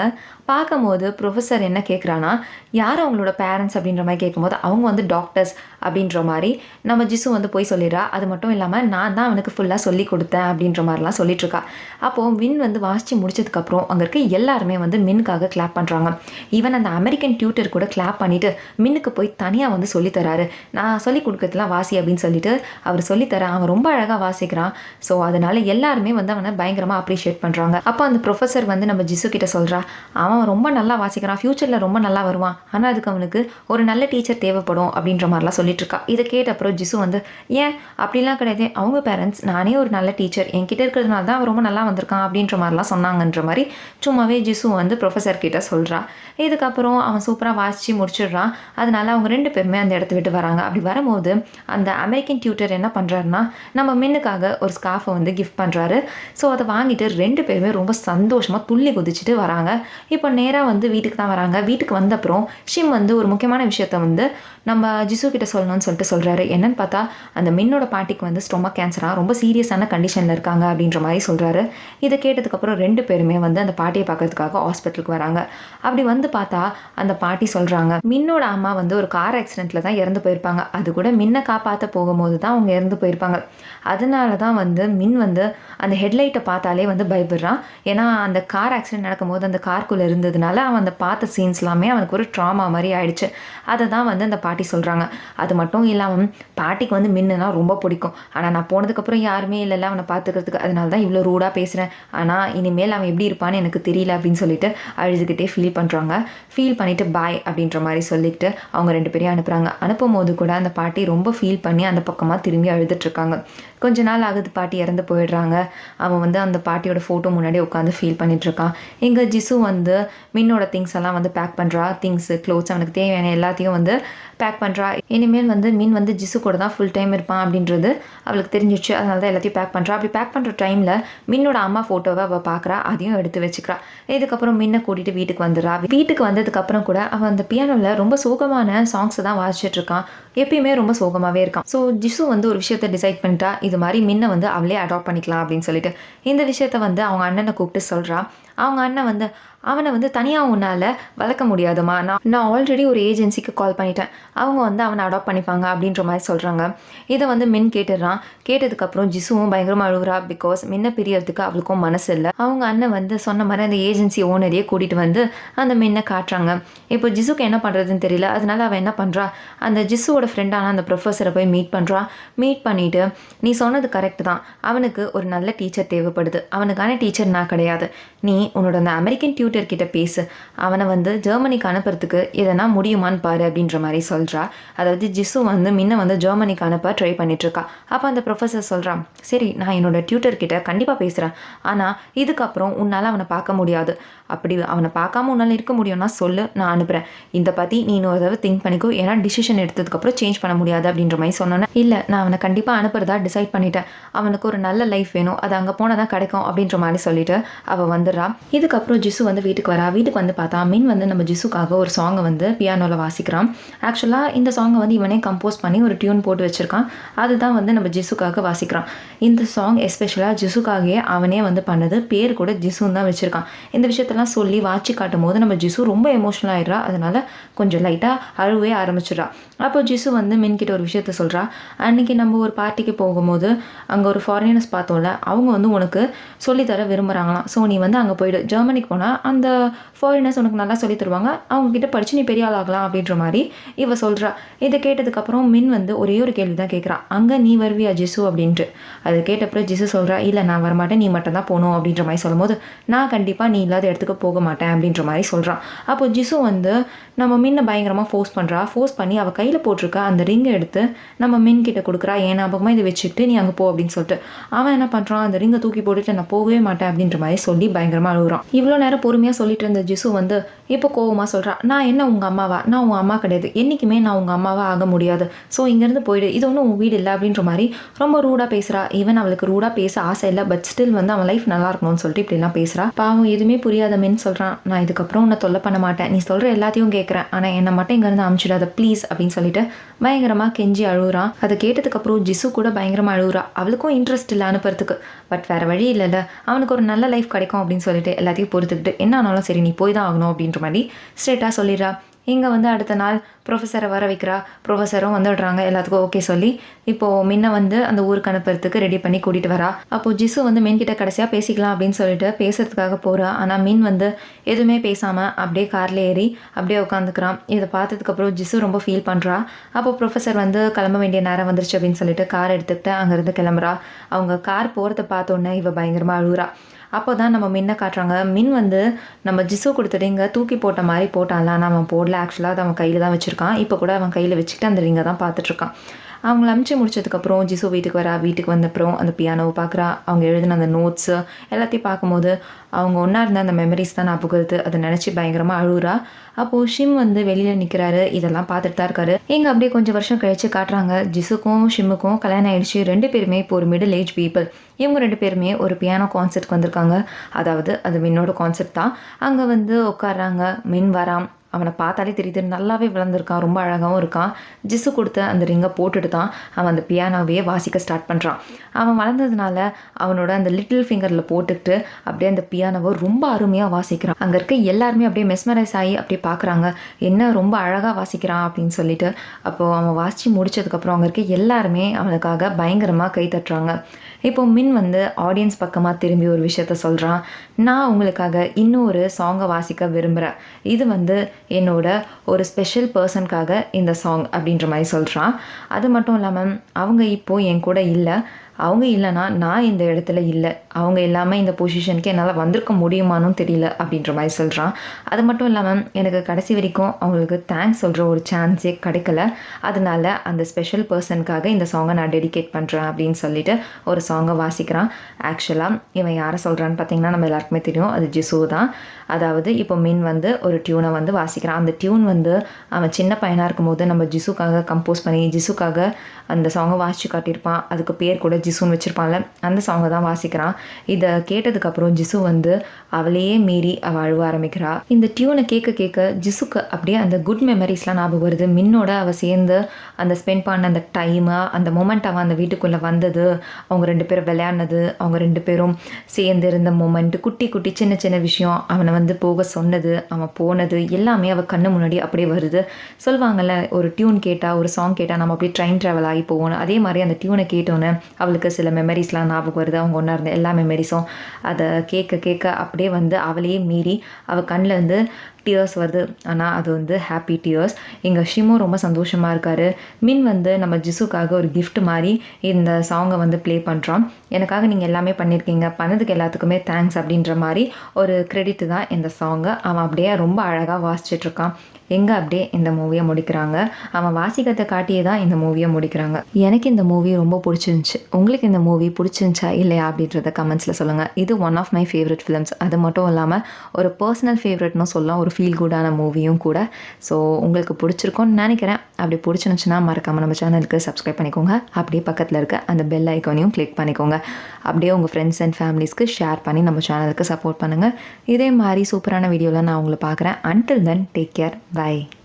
பார்க்கும்போது ப்ரொஃபஸர் என்ன கேட்குறான்னா, யார் அவங்களோட பேரண்ட்ஸ் அப்படின்ற மாதிரி கேட்கும்போது அவங்க வந்து டாக்டர்ஸ் அப்படின்ற மாதிரி நம்ம ஜிசு வந்து போய் சொல்லிடுறா. அது மட்டும் இல்லாமல் நான் தான் அவனுக்கு ஃபுல்லாக சொல்லி கொடுத்தேன் அப்படின்ற மாதிரிலாம் சொல்லிட்டுருக்கா. அப்போது மின் வந்து வாசித்து முடிச்சதுக்கப்புறம் அங்கே இருக்க எல்லாருமே வந்து மின்னுக்காக கிளாப் பண்ணுறாங்க. ஈவன் அந்த அமெரிக்கன் டியூட்டர் கூட கிளாப் பண்ணிவிட்டு மின்னுக்கு போய் தனியாக வந்து சொல்லித்தராரு. நான் சொல்லி கொடுக்கறதுலாம் வாசி அப்படின்னு சொல்லிட்டு அவர் சொல்லித்தர அவன் ரொம்ப அழகாக வாசிக்கிறான். ஸோ அதனால் எல்லாருமே வந்து அவனை பயங்கரமாக அப்ரிஷியேட் பண்ணுறாங்க. அப்போ அந்த ப்ரொஃபஸர் வந்து நம்ம ஜிசு கிட்ட சொல்கிறா, அவன் ரொம்ப நல்லா வாசிக்கிறான், ஃப்யூச்சரில் ரொம்ப நல்லா வருவான், ஆனால் அதுக்கு அவனுக்கு ஒரு நல்ல டீச்சர் தேவைப்படும் அப்படின்ற மாதிரிலாம் சொல்லிட்டு இருக்கா. இதை கேட்ட அப்புறம் ஜிசு வந்து, ஏன் அப்படிலாம் கிடையாது, அவங்க பேரண்ட்ஸ் நானே ஒரு நல்ல டீச்சர் என்கிட்ட இருக்கிறதுனால தான் அவன் ரொம்ப நல்லா வந்திருக்கான் அப்படின்ற மாதிரிலாம் சொன்னாங்கன்ற மாதிரி சும்மாவே ஜிசு வந்து ப்ரொஃபஸர் கிட்ட சொல்கிறா. இதுக்கப்புறம் அவன் சூப்பராக வாசித்து முடிச்சிடுறான். அதனால அவங்க 2 பேருமே அந்த இடத்த விட்டு வராங்க. அப்படி வரும்போது அந்த அமெரிக்கன் டியூட்டர் என்ன பண்ணுறாருன்னா, நம்ம மின்னுக்காக ஒரு ஸ்கார்ஃபை வந்து கிஃப்ட் பண்ணுறாரு. ஸோ அதை வாங்கிட்டு 2 பேருமே ரொம்ப சந்தோஷமாக துள்ளி குதிச்சுட்டு வராங்க. இப்போ நேராக வந்து வீட்டுக்கு தான் வராங்க. வீட்டுக்கு வந்த அப்புறம் ஷிம் வந்து ஒரு முக்கியமான விஷயத்த வந்து நம்ம ஜிசு கிட்ட சொல்லணும்னு சொல்லிட்டு சொல்கிறாரு. என்னன்னு பார்த்தா, அந்த மின்னோட பாட்டிக்கு வந்து ஸ்டொமக் கேன்சராக ரொம்ப சீரியஸான கண்டிஷனில் இருக்காங்க அப்படின்ற மாதிரி சொல்கிறாரு. இதை கேட்டதுக்கப்புறம் 2 பேருமே வந்து அந்த பாட்டியை பார்க்கறதுக்காக ஹாஸ்பிட்டலுக்கு வராங்க. அப்படி வந்து பார்த்தா அந்த பாட்டி சொல்கிறாங்க, மின்னோட அம்மா வந்து ஒரு கார் ஆக்சிடெண்ட்டில் தான் இறந்து போயிருப்பாங்க. அது கூட மின்னை காப்பாற்ற போகும்போது தான் அவங்க இறந்து போயிருப்பாங்க. அதனால தான் வந்து மின் வந்து அந்த ஹெட்லைட்டை பார்த்தாலே வந்து பயப்படுறான். ஏன்னா அந்த கார் ஆக்சிடென்ட் நடக்கும்போது அந்த கார்க்குள்ளே இருந்ததுனால அவன் அந்த பார்த்த சீன்ஸ் எல்லாமே அவனுக்கு ஒரு ட்ராமா மாதிரி ஆயிடுச்சு. அதை தான் வந்து அந்த பாட்டி சொல்கிறாங்க. அது மட்டும் இல்லாமல் பாட்டிக்கு வந்து மின்னுனா ரொம்ப பிடிக்கும். ஆனால் நான் போனதுக்கப்புறம் யாருமே இல்லைல்ல அவனை பார்த்துக்கிறதுக்கு, அதனால தான் இவ்வளோ ரூடாக பேசுகிறேன். ஆனால் இனிமேல் அவன் எப்படி இருப்பான்னு எனக்கு தெரியல அப்படின்னு சொல்லிட்டு அழுதுகிட்டே ஃபீல் பண்ணுறாங்க. ஃபீல் பண்ணிவிட்டு பாய் அப்படின்ற மாதிரி சொல்லிட்டு அவங்க 2 பேரையும் அனுப்புகிறாங்க. அனுப்பும் போது கூட அந்த பாட்டி ரொம்ப ஃபீல் பண்ணி அந்த பக்கமாக திரும்பி அழுதுட்ருக்காங்க. கொஞ்ச நாள் ஆகுது, பாட்டி இறந்து போயிடுறாங்க. அவன் வந்து அந்த பாட்டியோட ஃபோட்டோ முன்னாடி உட்காந்து ஃபீல் பண்ணிகிட்ருக்கான். இங்கே ஜிசு வந்து மின்னோட திங்ஸ் எல்லாம் வந்து பேக் பண்ணுறா. திங்ஸு, க்ளோத்ஸ், அவனுக்கு தேவையான எல்லாத்தையும் வந்து பேக் பண்ணுறா. இனிமேல் வந்து மின் வந்து ஜிசு கூட தான் ஃபுல் டைம் இருப்பான் அப்படின்றது அவளுக்கு தெரிஞ்சிச்சு. அதனால தான் எல்லாத்தையும் பேக் பண்ணுறா. அப்படி பேக் பண்ணுற டைமில் மின்னோட அம்மா ஃபோட்டோவை அவள் பார்க்குறா. அதையும் எடுத்து வச்சுக்கிறா. இதுக்கப்புறம் மின்னை கூட்டிகிட்டு வீட்டுக்கு வந்துடுறா. வீட்டுக்கு வந்ததுக்கப்புறம் கூட அவன் அந்த பியானோவில் ரொம்ப சோகமான சாங்ஸை தான் வாசிச்சிட்ருக்கான். எப்பயுமே ரொம்ப சோகமாகவே இருக்கான். ஸோ ஜிசு வந்து ஒரு விஷயத்தை டிசைட் பண்ணிட்டா, இது மாதிரி மின்னை வந்து அவளே அடாப்ட் பண்ணிக்கலாம் அப்படின்னு சொல்லிட்டு இந்த விஷயத்த வந்து அவங்க அண்ணனை கூப்பிட்டு சொல்கிறா. அவங்க அண்ணன் வந்து, அவனை வந்து தனியாக உன்னால் வளர்க்க முடியாதுமா, நான் ஆல்ரெடி ஒரு ஏஜென்சிக்கு கால் பண்ணிட்டேன், அவங்க வந்து அவனை அடாப்ட் பண்ணிப்பாங்க அப்படின்ற மாதிரி சொல்கிறாங்க. இதை வந்து மின் கேட்டுடுறான். கேட்டதுக்கப்புறம் ஜிசுவும் பயங்கரமாக அழுகுறா. பிகாஸ் மின்ன பிரியறதுக்கு அவளுக்கும் மனசு இல்லை. அவங்க அண்ணன் வந்து சொன்ன மாதிரி அந்த ஏஜென்சி ஓனரையே கூட்டிகிட்டு வந்து அந்த மின்னை காட்டுறாங்க. இப்போ ஜிசுக்கு என்ன பண்ணுறதுன்னு தெரியல. அதனால அவன் என்ன பண்ணுறா, அந்த ஜிசுவோட ஃப்ரெண்டான அந்த ப்ரொஃபஸரை போய் மீட் பண்ணுறா. மீட் பண்ணிவிட்டு, நீ சொன்னது கரெக்டு தான், அவனுக்கு ஒரு நல்ல டீச்சர் தேவைப்படுது, அவனுக்கான டீச்சர் நான் கிடையாது, நீ உன்னோட அந்த அமெரிக்கன் டியூட்டர் கிட்ட பேசு, அவனை வந்து ஜெர்மனிக்கு அனுப்புறதுக்கு எதனா முடியுமான்னு பாரு அப்படின்ற மாதிரி சொல்கிறா. அதாவது ஜிசு வந்து முன்ன வந்து ஜெர்மனிக்கு அனுப்ப ட்ரை பண்ணிட்டுருக்கா. அப்போ அந்த ப்ரொஃபஸர் சொல்கிறான், சரி நான் என்னோட டியூட்டர் கிட்ட கண்டிப்பாக பேசுகிறேன், ஆனால் இதுக்கப்புறம் உன்னால் அவனை பார்க்க முடியாது. அப்படி அவனை பார்க்காம உன்னால் இருக்க முடியும்னா சொல்லு, நான் அனுப்புகிறேன். இதை பற்றி நீ இன்னொரு தடவை திங்க் பண்ணிக்கோ, ஏன்னா டிசிஷன் எடுத்ததுக்கப்புறம் சேஞ்ச் பண்ண முடியாது அப்படின்ற மாதிரி சொன்னேன். இல்லை நான் அவனை கண்டிப்பாக அனுப்புறதா டிசைட் பண்ணிட்டேன், அவனுக்கு ஒரு நல்ல லைஃப் வேணும், அது அங்கே போனால் தான் கிடைக்கும் அப்படின்ற மாதிரி சொல்லிட்டு அவள் வந்துடுறா. இதுக்கப்புறம் ஜிசு வந்து வீட்டுக்கு வரா. வீட்டுக்கு வந்து பார்த்தா மின் வந்து நம்ம ஜிசுக்காக ஒரு சாங்கை வந்து பியானோவில் வாசிக்கிறான். ஆக்சுவலாக இந்த சாங்கை வந்து இவனே கம்போஸ் பண்ணி ஒரு டியூன் போட்டு வச்சுருக்கான். அதுதான் வந்து நம்ம ஜிசுக்காக வாசிக்கிறான். இந்த சாங் எஸ்பெஷலாக ஜிசுக்காகவே அவனே வந்து பண்ணது, பேர் கூட ஜிசுன்னு தான் வச்சுருக்கான். இந்த விஷயத்தெல்லாம் சொல்லி வாட்சி காட்டும் போது நம்ம ஜிசு ரொம்ப எமோஷனல் ஆகிடுறா. அதனால கொஞ்சம் லைட்டாக அழுவே ஆரம்பிச்சிடுறா. அப்போ ஜிசு வந்து மின்கிட்ட ஒரு விஷயத்த சொல்கிறா. அன்றைக்கி நம்ம ஒரு பார்ட்டிக்கு போகும்போது அங்கே ஒரு ஃபாரினர்ஸ் பார்த்தோம்ல, அவங்க வந்து உனக்கு சொல்லித்தர விரும்புகிறாங்களாம். ஸோ நீ வந்து அங்கே போய்டு, ஜெர்மனிக்கு போனால் அந்த ஃபாரினர்ஸ் உனக்கு நல்லா சொல்லி தருவாங்க, அவங்கக்கிட்ட படித்து நீ பெரிய ஆளாகலாம் அப்படின்ற மாதிரி இவ சொல்கிறா. இதை கேட்டதுக்கப்புறம் மின் வந்து ஒரே ஒரு கேள்வி தான் கேட்குறான், அங்கே நீ வருவியா ஜிசு அப்படின்ட்டு. அது கேட்டப்பறம் ஜிசு சொல்கிறா, இல்லை நான் வரமாட்டேன், நீ மட்டும் தான் போகணும் அப்படின்ற மாதிரி சொல்லும்போது, நான் கண்டிப்பாக நீ இல்லாத இடத்துக்கு போக மாட்டேன் அப்படின்ற மாதிரி சொல்கிறான். அப்போ ஜிசு வந்து நம்ம மின்னை பயங்கரமாக ஃபோர்ஸ் பண்ணுறா. ஃபோர்ஸ் பண்ணி அவள் கையில் போட்டிருக்க அந்த ரிங்கை எடுத்து நம்ம மின் கிட்ட கொடுக்குறா. ஏன் ஞாபகமாக இதை வச்சுட்டு நீ அங்கே போ அப்படின்னு சொல்லிட்டு அவன் என்ன பண்ணுறான், அந்த ரிங்கை தூக்கி போட்டுட்டு நான் போகவே மாட்டேன் அப்படின்ற மாதிரி சொல்லி பயங்கரமாக அழுகுறான். இவ்வளோ நேரம் பொறுமையாக சொல்லிட்டு இருந்த ஜிசு வந்து இப்போ கோவமாக சொல்கிறான், நான் என்ன உங்கள் அம்மாவா, நான் உங்கள் அம்மா கிடையாது, என்றைக்குமே நான் உங்கள் அம்மாவா ஆக முடியாது, ஸோ இங்கேருந்து போயிடு, இது ஒன்றும் உன் வீடு இல்லை அப்படின்ற மாதிரி ரொம்ப ரூடாக பேசுகிறா. ஈவன் அவளுக்கு ரூடாக பேச ஆசை இல்லை, பட் ஸ்டில் வந்து அவன் லைஃப் நல்லா இருக்கணும்னு சொல்லிட்டு இப்படிலாம் பேசுகிறா. பாவம் எதுவுமே புரியாத மின் சொல்கிறான், நான் இதுக்கப்புறம் உன்னை தொல்லை பண்ண மாட்டேன், நீ சொல்கிற எல்லாத்தையும் கேட்குறேன், ஆனால் என்னை மட்டும் இங்கேருந்து அனுப்பிச்சிடாத ப்ளீஸ் அப்படின்னு சொல்லிட்டு பயங்கரமாக கெஞ்சி அழுகுறான். அதை கேட்டதுக்கப்புறம் ஜிசு கூட பயங்கரமாக அழுகுறா. அவளுக்கும் இன்ட்ரெஸ்ட் இல்லை அனுப்புறதுக்கு, பட் வேறு வழி இல்லைல்ல, அவனுக்கு ஒரு நல்ல லைஃப் கிடைக்கும் அப்படின்னு சொல்லிட்டு எல்லாத்தையும் பொறுத்துக்கிட்டு என்ன ஆனாலும் சரி நீ போய் தான் ஆகணும் அப்படின்ற மாதிரி ஸ்ட்ரெயிட்டாக சொல்லிடுறா. இங்கே வந்து அடுத்த நாள் ப்ரொஃபஸரை வர வைக்கிறா. ப்ரொஃபஸரும் வந்துடுறாங்க, எல்லாத்துக்கும் ஓகே சொல்லி இப்போது மின்னை வந்து அந்த ஊருக்கு அனுப்புறதுக்கு ரெடி பண்ணி கூட்டிகிட்டு வரா. அப்போது ஜிசு வந்து மின் கிட்ட கடைசியாக பேசிக்கலாம் அப்படின்னு சொல்லிட்டு பேசுறதுக்காக போகிறா. ஆனால் மின் வந்து எதுவுமே பேசாமல் அப்படியே காரில் ஏறி அப்படியே உட்காந்துக்கிறான். இதை பார்த்ததுக்கப்புறம் ஜிசு ரொம்ப ஃபீல் பண்ணுறா. அப்போது ப்ரொஃபஸர் வந்து கிளம்ப வேண்டிய நேரம் வந்துருச்சு அப்படின்னு சொல்லிட்டு கார் எடுத்துக்கிட்டு அங்கேருந்து கிளம்புறா. அவங்க கார் போகிறத பார்த்தோன்னே இவ பயங்கரமாக அழுகுறா. அப்போ தான் நம்ம மின்னை காட்டுறாங்க. மின் வந்து நம்ம ஜிசு கொடுத்த ரிங்கை தூக்கி போட்ட மாதிரி போட்டான்ல, ஆனால் அவன் போடல, ஆக்சுவலாக அது அவன் கையில் தான் வச்சுருக்கான். இப்போ கூட அவன் கையில் வச்சுக்கிட்டு அந்த ரிங்கை தான் பார்த்துட்ருக்கான். அவங்கள அனுப்பிச்சு முடிச்சதுக்கப்புறம் ஜிசு வீட்டுக்கு வரா. வீட்டுக்கு வந்தப்புறம் அந்த பியானோவை பார்க்குறா. அவங்க எழுதின அந்த நோட்ஸு எல்லாத்தையும் பார்க்கும்போது அவங்க ஒன்றா இருந்த அந்த மெமரிஸ் தான் ஞாபகம் வருது. அதை நினச்சி பயங்கரமாக அழுகுறா. அப்போது ஷிம் வந்து வெளியில் நிற்கிறாரு, இதெல்லாம் பார்த்துட்டு தான் இருக்காரு. இங்கே அப்படியே கொஞ்சம் வருஷம் கழிச்சு காட்டுறாங்க. ஜிசுக்கும் ஷிம்முக்கும் கல்யாணம் ஆயிடுச்சு. 2 பேருமே இப்போ ஒரு மிடில் ஏஜ் பீப்புள். இவங்க 2 பேருமே ஒரு பியானோ கான்சர்ட்க்கு வந்திருக்காங்க. அதாவது அது மின்னோட கான்சர்ட் தான். அங்கே வந்து உட்காடுறாங்க. மின் வரான். அவனை பார்த்தாலே தெரியுது, நல்லாவே வளர்ந்துருக்கான், ரொம்ப அழகாகவும் இருக்கான். ஜிசு கொடுத்த அந்த ரிங்கை போட்டுட்டு தான் அவன் அந்த பியானோவையே வாசிக்க ஸ்டார்ட் பண்ணுறான். அவன் வளர்ந்ததுனால அவனோட அந்த லிட்டில் ஃபிங்கரில் போட்டுக்கிட்டு அப்படியே அந்த பியானோவை ரொம்ப அருமையாக வாசிக்கிறான். அங்கே இருக்க எல்லாருமே அப்படியே மெஸ்மரைஸ் ஆகி அப்படியே பார்க்குறாங்க, என்ன ரொம்ப அழகாக வாசிக்கிறான் அப்படின்னு சொல்லிட்டு. அப்போது அவன் வாசித்து முடிச்சதுக்கப்புறம் அங்கே இருக்க எல்லாருமே அவனுக்காக பயங்கரமாக கை தட்டுறாங்க. இப்போ மின் வந்து ஆடியன்ஸ் பக்கமாக திரும்பி ஒரு விஷயத்த சொல்கிறான், நான் உங்களுக்காக இன்னொரு சாங்கை வாசிக்க விரும்புகிறேன், இது வந்து என்னோட ஒரு ஸ்பெஷல் பர்சனுக்காக இந்த சாங் அப்படின்ற மாதிரி சொல்கிறான். அது மட்டும் இல்லாமல் அவங்க இப்போது என் கூட இல்லை, அவங்க இல்லைனா நான் இந்த இடத்துல இல்லை, அவங்க இல்லாமல் இந்த பொசிஷனுக்கு என்னால் வந்திருக்க முடியுமானும் தெரியல அப்படின்ற மாதிரி சொல்கிறான். அது மட்டும் இல்லாமல் எனக்கு கடைசி வரைக்கும் அவங்களுக்கு தேங்க்ஸ் சொல்கிற ஒரு சான்ஸே கிடைக்கல, அதனால அந்த ஸ்பெஷல் பர்சனுக்காக இந்த சாங்கை நான் டெடிகேட் பண்ணுறேன் அப்படின்னு சொல்லிட்டு ஒரு சாங்கை வாசிக்கிறான். ஆக்சுவலாக இவன் யாரை சொல்கிறான்னு பார்த்தீங்கன்னா நம்ம எல்லாருக்குமே தெரியும், அது ஜிசு தான். அதாவது இப்போ மின் வந்து ஒரு டியூனை வந்து வாசிக்கிறான். அந்த டியூன் வந்து அவன் சின்ன பையனாக இருக்கும்போது நம்ம ஜிசுக்காக கம்போஸ் பண்ணி ஜிசுக்காக அந்த சாங்கை வாசித்து காட்டியிருப்பான். அதுக்கு பேர் கூட ஜிசுன்னு வச்சுருப்பான்ல, அந்த சாங்கை தான் வாசிக்கிறான். இதை கேட்டதுக்கப்புறம் ஜிசு வந்து அவளையே மீறி அவள் அழுவ ஆரம்பிக்கிறா. இந்த டியூனை கேட்க கேட்க ஜிசுக்கு அப்படியே அந்த குட் மெமரிஸ்லாம் ஞாபகம் வருது. மின்னோட அவள் சேர்ந்து அந்த ஸ்பெண்ட் பண்ண அந்த டைமு, அந்த மொமெண்ட் அவன் அந்த வீட்டுக்குள்ளே வந்தது, அவங்க 2 பேரும் விளையாடினது, அவங்க 2 பேரும் சேர்ந்து இருந்த மொமெண்ட், குட்டி குட்டி சின்ன சின்ன விஷயம், அவனை வந்து போக சொன்னது, அவன் போனது எல்லாமே அவள் கண்ணு முன்னாடி அப்படியே வருது. சொல்லுவாங்கள்ல, ஒரு டியூன் கேட்டால், ஒரு சாங் கேட்டால் நம்ம அப்படியே ட்ரெயின் ட்ராவல் ஆகி போகணும். அதே மாதிரி அந்த டியூனை கேட்டோன்னே அவளுக்கு சில மெமரிஸ்லாம் ஞாபகம் வருது. அவங்க ஒன்றா இருந்த எல்லா மெமரிஸும் அதை கேட்க கேட்க அப்படியே வந்து அவளையே மீறி அவள் கண்ணில் வந்து டியர்ஸ் வருது. ஆனால் அது வந்து ஹாப்பி டியர்ஸ். எங்கள் ஷிமோ ரொம்ப சந்தோஷமாக இருக்கார். மின் வந்து நம்ம ஜிசுக்காக ஒரு gift மாதிரி இந்த சாங்கை வந்து ப்ளே பண்ணுறான். எனக்காக நீங்கள் எல்லாமே பண்ணியிருக்கீங்க, பண்ணதுக்கு எல்லாத்துக்குமே தேங்க்ஸ் அப்படின்ற மாதிரி ஒரு கிரெடிட் தான் இந்த சாங்கு. அவன் அப்படியே ரொம்ப அழகாக வாசிச்சிட்ருக்கான். எங்கே அப்படியே இந்த மூவியை முடிக்கிறாங்க. அவன் வாசிக்கிறதை காட்டியே தான் இந்த மூவியை முடிக்கிறாங்க. எனக்கு இந்த மூவி ரொம்ப பிடிச்சிருந்துச்சி. உங்களுக்கு இந்த மூவி பிடிச்சிருந்துச்சா இல்லையா அப்படின்றத கமெண்ட்ஸில் சொல்லுங்கள். இது one of my favourite films. அது மட்டும் இல்லாமல் ஒரு பர்சனல் ஃபேவரட்னு சொல்லலாம், ஒரு ஃபீல் குட்டான மூவியும் கூட. ஸோ உங்களுக்கு பிடிச்சிருக்கும்னு நினைக்கிறேன். அப்படி பிடிச்சிருந்துச்சுன்னா மறக்காமல் நம்ம சேனலுக்கு சப்ஸ்கிரைப் பண்ணிக்கோங்க. அப்படியே பக்கத்தில் இருக்க அந்த பெல் ஐக்கானையும் கிளிக் பண்ணிக்கோங்க. அப்படியே உங்கள் ஃப்ரெண்ட்ஸ் அண்ட் ஃபேமிலிஸ்க்கு ஷேர் பண்ணி நம்ம சேனலுக்கு சப்போர்ட் பண்ணுங்கள். இதே மாதிரி சூப்பரான வீடியோவில் நான் உங்களை பார்க்குறேன். Until then take care. Bye.